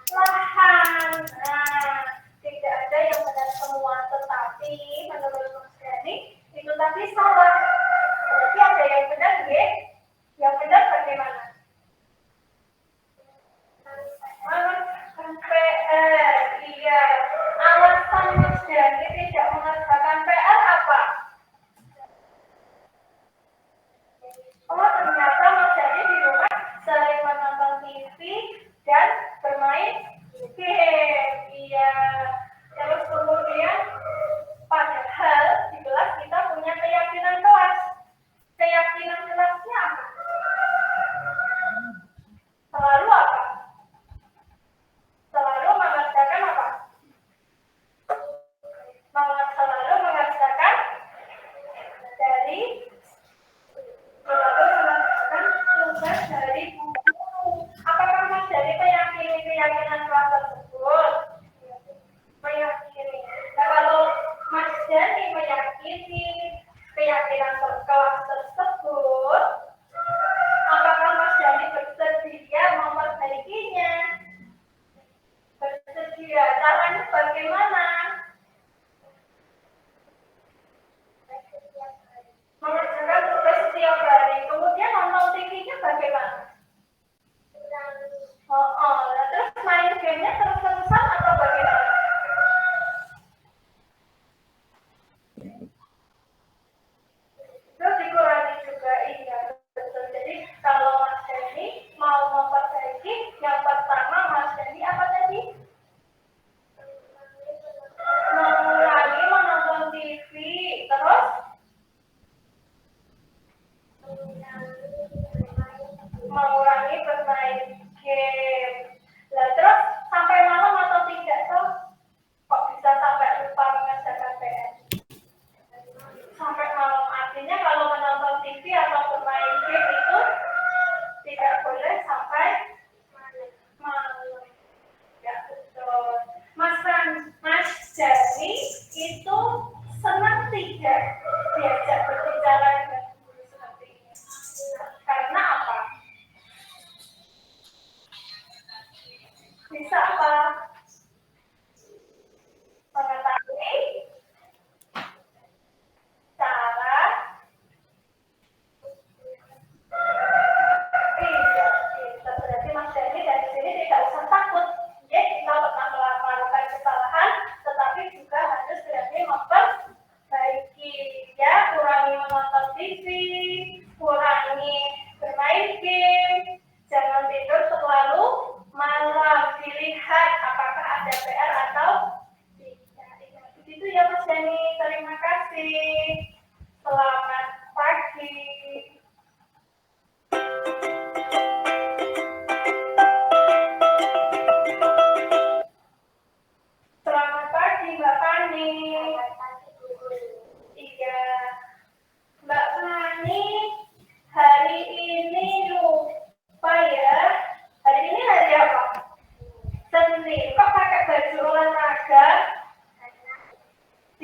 kesalahan. Nah, tidak ada yang benar semua, tetapi menurut Mas Denny itu tadi salah. Berarti ada yang benar, ya? Yang benar bagaimana? Mengerjakan PR, iya. Alasan Mas Denny tidak mengerjakan PR apa? Oh, ternyata Mas Denny di rumah sering menonton TV dan bermain game. Iya. Terus kemudian padahal di kelas kita punya keyakinan kelas. Keyakinan kelasnya apa? Selalu apa? Selalu mengerjakan apa? Selalu mengerjakan dari tugas dari buku. Apakah Mas Denny meyakini keyakinan kelas tersebut? Meyakini. Nah, kalau Mas Denny meyakini keyakinan kelas tersebut, apakah Mas Denny bersedia memperbaikinya? Bersedia. Caranya bagaimana? Mengerjakan tugas setiap hari. Kemudian nonton TV-nya bagaimana? Terus main game-nya terus-terusan atau bagaimana? Terus dikurangi juga, iya betul. Jadi kalau Mas Denny mau memperbaiki, yang pertama Mas Denny apa tadi?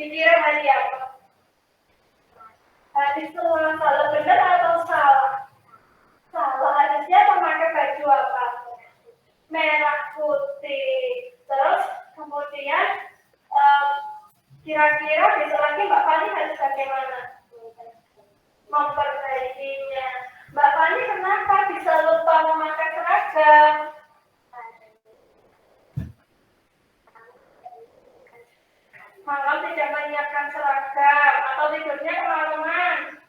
Dikira hari apa? Hari Selasa. Benar atau salah? Salah. Harusnya memakai baju apa? Merah putih. Terus kemudian kira-kira besok lagi Mbak Fani harus bagaimana? Memperbaikinya. Mbak Fani kenapa bisa lupa memakai seragam? Malam tidak menyiapkan seragam atau tidurnya kemalaman?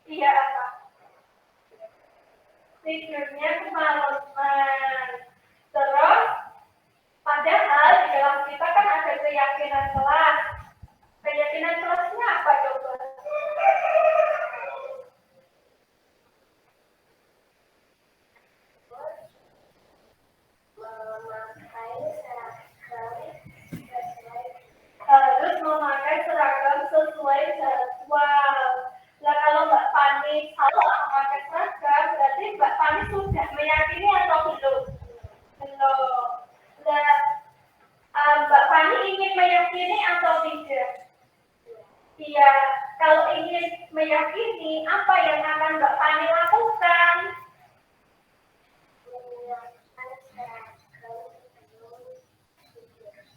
Iya apa? Tidurnya kemalaman. Terus, padahal di dalam kita kan ada keyakinan kelas. Keyakinan kelasnya apa coba? Harus memakai seragam sesuai jadwal. Nah, kalau Mbak Fani salah memakai seragam, berarti Mbak Fani sudah meyakini atau belum? Belum. Nah, Mbak Fani ingin meyakini atau tidak? Iya. Kalau ingin meyakini, apa yang akan Mbak Fani lakukan?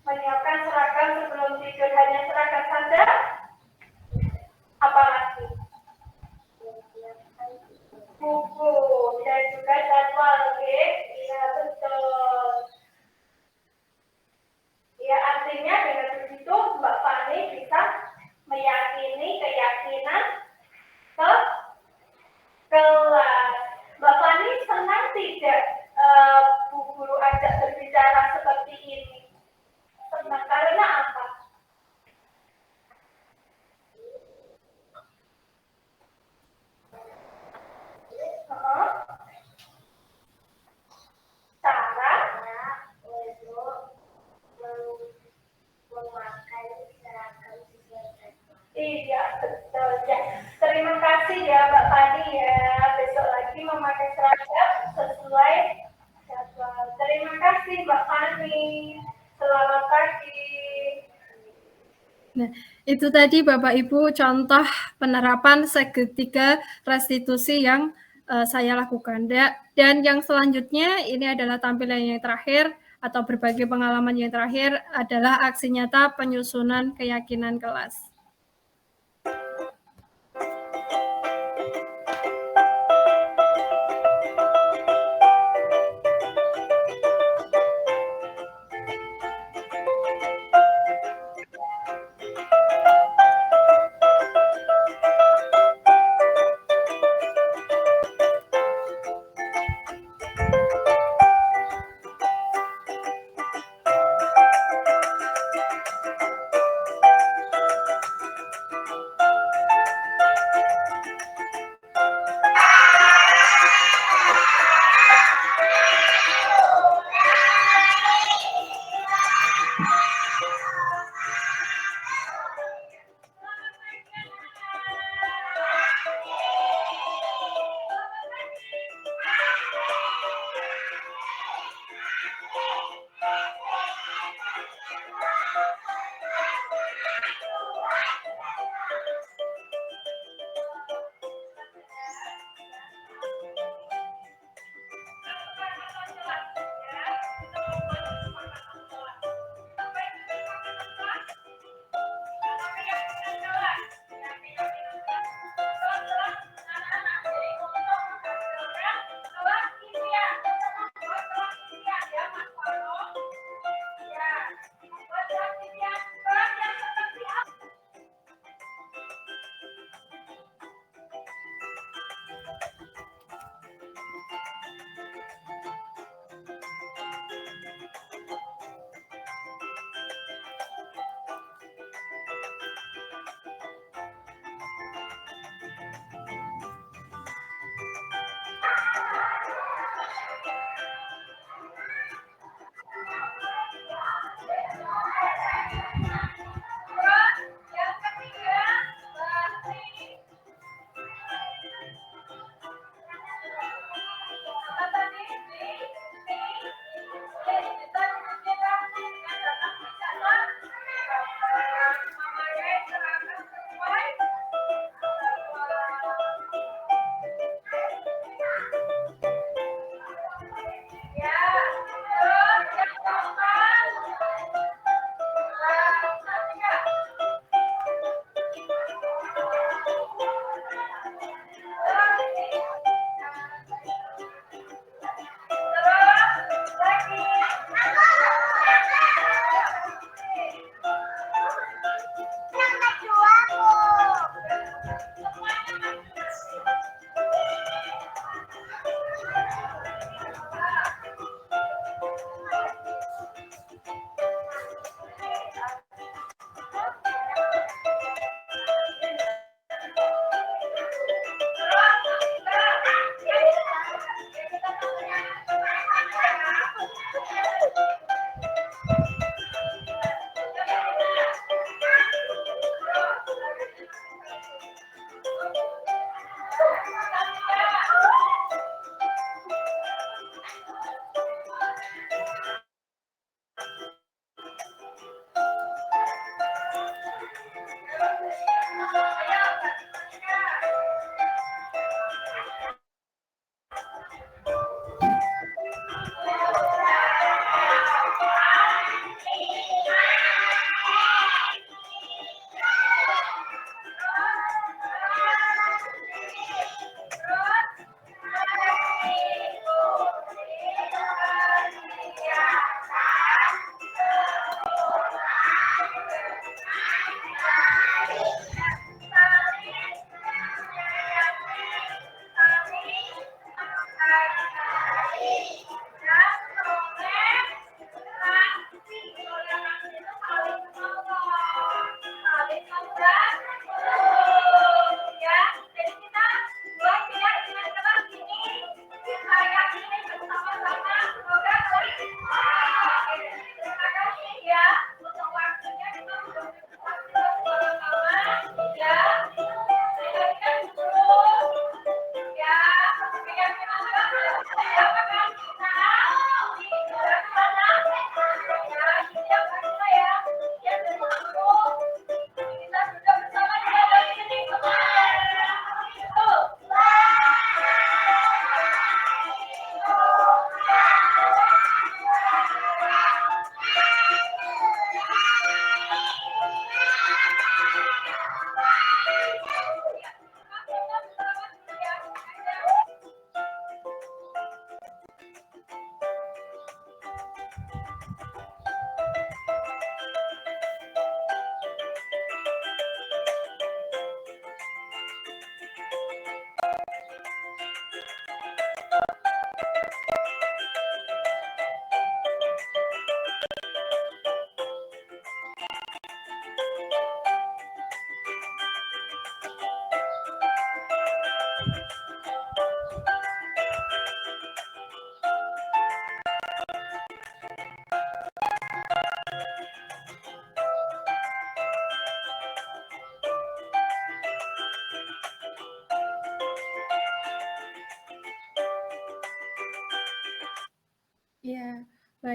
Menyiapkan seragam sebelum tidur, hanya seragam saja? Apa lagi? Buku dan juga jadwal, oke? Iya, betul. Ya, artinya dengan begitu Mbak Fani bisa meyakini keyakinan ke kelas. Mbak Fani senang tidak Bu Guru ajak berbicara seperti ini? Senang karena apa? Cara memakai seragam sesuai jadwal. Iya, betul ya. Terima kasih ya Mbak Fani ya. Besok lagi memakai seragam sesuai jadwal. Terima kasih Mbak Fani. Selamat pagi. Nah, itu tadi Bapak Ibu contoh penerapan segitiga restitusi yang saya lakukan. Dan yang selanjutnya ini adalah tampilan yang terakhir atau berbagi pengalaman yang terakhir adalah aksi nyata penyusunan keyakinan kelas.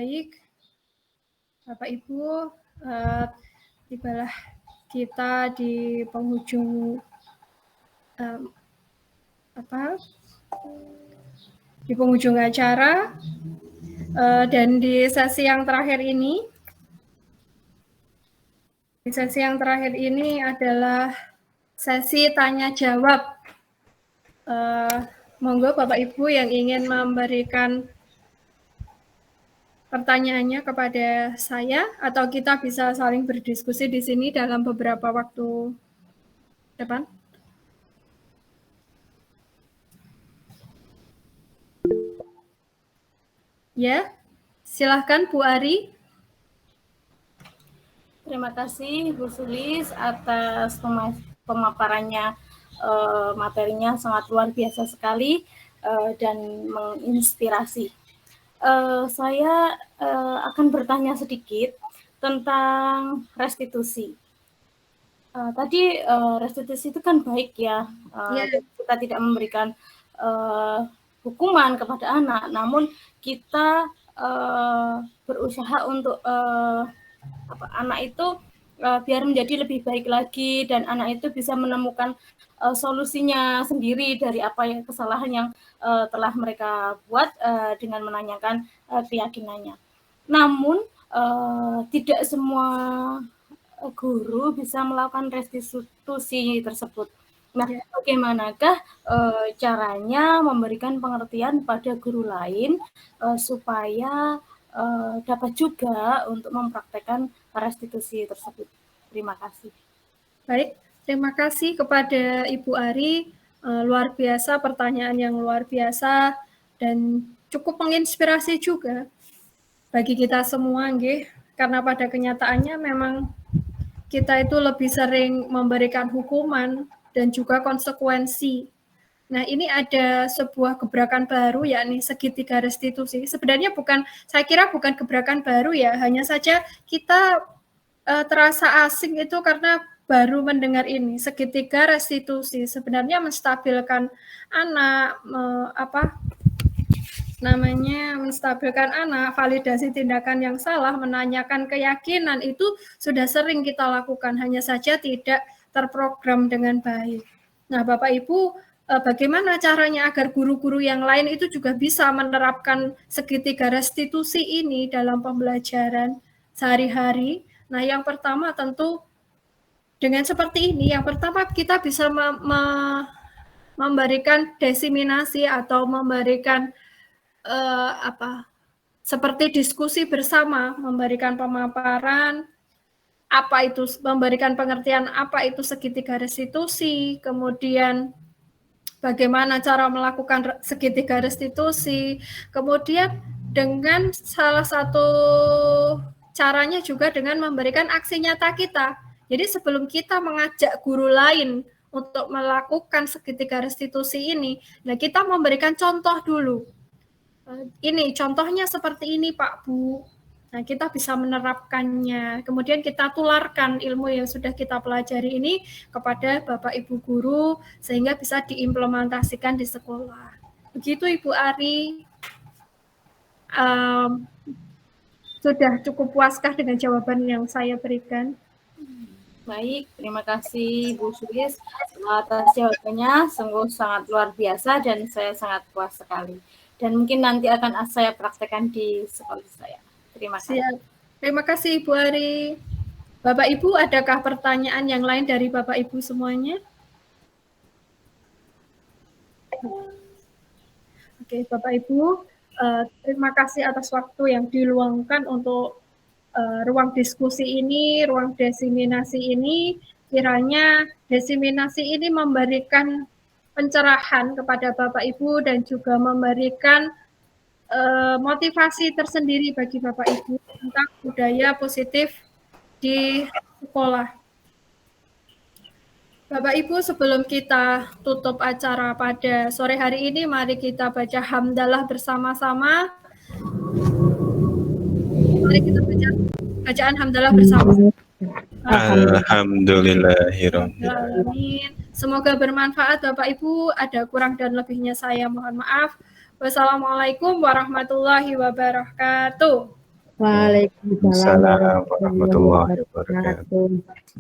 Baik, Bapak Ibu, tibalah kita di penghujung di penghujung acara, dan di sesi yang terakhir ini, adalah sesi tanya jawab. Monggo Bapak Ibu yang ingin memberikan pertanyaannya kepada saya, atau kita bisa saling berdiskusi di sini dalam beberapa waktu depan. Ya, silahkan Bu Ari. Terima kasih Bu Sulis atas pemaparannya, materinya sangat luar biasa sekali dan menginspirasi. Saya akan bertanya sedikit tentang restitusi. Tadi restitusi itu kan baik ya, kita tidak memberikan hukuman kepada anak, namun kita berusaha untuk anak itu biar menjadi lebih baik lagi, dan anak itu bisa menemukan solusinya sendiri dari apa yang kesalahan yang telah mereka buat dengan menanyakan keyakinannya. Namun tidak semua guru bisa melakukan restitusi tersebut. Nah, bagaimanakah caranya memberikan pengertian pada guru lain supaya dapat juga untuk mempraktekkan restitusi tersebut? Terima kasih. Baik, terima kasih kepada Ibu Ari. Luar biasa, pertanyaan yang luar biasa dan cukup menginspirasi juga bagi kita semua, nggih. Karena pada kenyataannya memang kita itu lebih sering memberikan hukuman dan juga konsekuensi. Nah, ini ada sebuah gebrakan baru, yakni segitiga restitusi. Sebenarnya saya kira bukan gebrakan baru ya, hanya saja kita terasa asing itu karena baru mendengar ini, segitiga restitusi. Sebenarnya menstabilkan anak, menstabilkan anak, validasi tindakan yang salah, menanyakan keyakinan, itu sudah sering kita lakukan, hanya saja tidak terprogram dengan baik. Nah, Bapak Ibu, bagaimana caranya agar guru-guru yang lain itu juga bisa menerapkan segitiga restitusi ini dalam pembelajaran sehari-hari? Nah, yang pertama tentu dengan seperti ini, yang pertama kita bisa memberikan diseminasi atau memberikan seperti diskusi bersama, memberikan pemaparan, memberikan pengertian apa itu segitiga restitusi, kemudian bagaimana cara melakukan segitiga restitusi, kemudian dengan salah satu caranya juga dengan memberikan aksi nyata kita. Jadi sebelum kita mengajak guru lain untuk melakukan segitiga restitusi ini, nah kita memberikan contoh dulu. Ini contohnya seperti ini Pak Bu. Nah, kita bisa menerapkannya. Kemudian kita tularkan ilmu yang sudah kita pelajari ini kepada Bapak Ibu guru sehingga bisa diimplementasikan di sekolah. Begitu Ibu Ari. Sudah cukup puaskah dengan jawaban yang saya berikan? Baik, terima kasih Bu Sulis atas jawabannya, sungguh sangat luar biasa dan saya sangat puas sekali. Dan mungkin nanti akan saya praktekkan di sekolah saya. Terima kasih. Siap. Terima kasih Ibu Ari. Bapak Ibu, adakah pertanyaan yang lain dari Bapak Ibu semuanya? Oke, Bapak Ibu, terima kasih atas waktu yang diluangkan untuk ruang diskusi ini, ruang diseminasi ini. Kiranya diseminasi ini memberikan pencerahan kepada Bapak Ibu dan juga memberikan motivasi tersendiri bagi Bapak Ibu tentang budaya positif di sekolah. Bapak Ibu, sebelum kita tutup acara pada sore hari ini, mari kita baca hamdalah bersama-sama. Mari kita baca bacaan hamdalah bersama-sama. Alhamdulillahirrahmanirrahim. Semoga bermanfaat Bapak Ibu. Ada kurang dan lebihnya saya mohon maaf. Wassalamualaikum warahmatullahi wabarakatuh. Waalaikumsalam Assalamualaikum warahmatullahi wabarakatuh. wabarakatuh.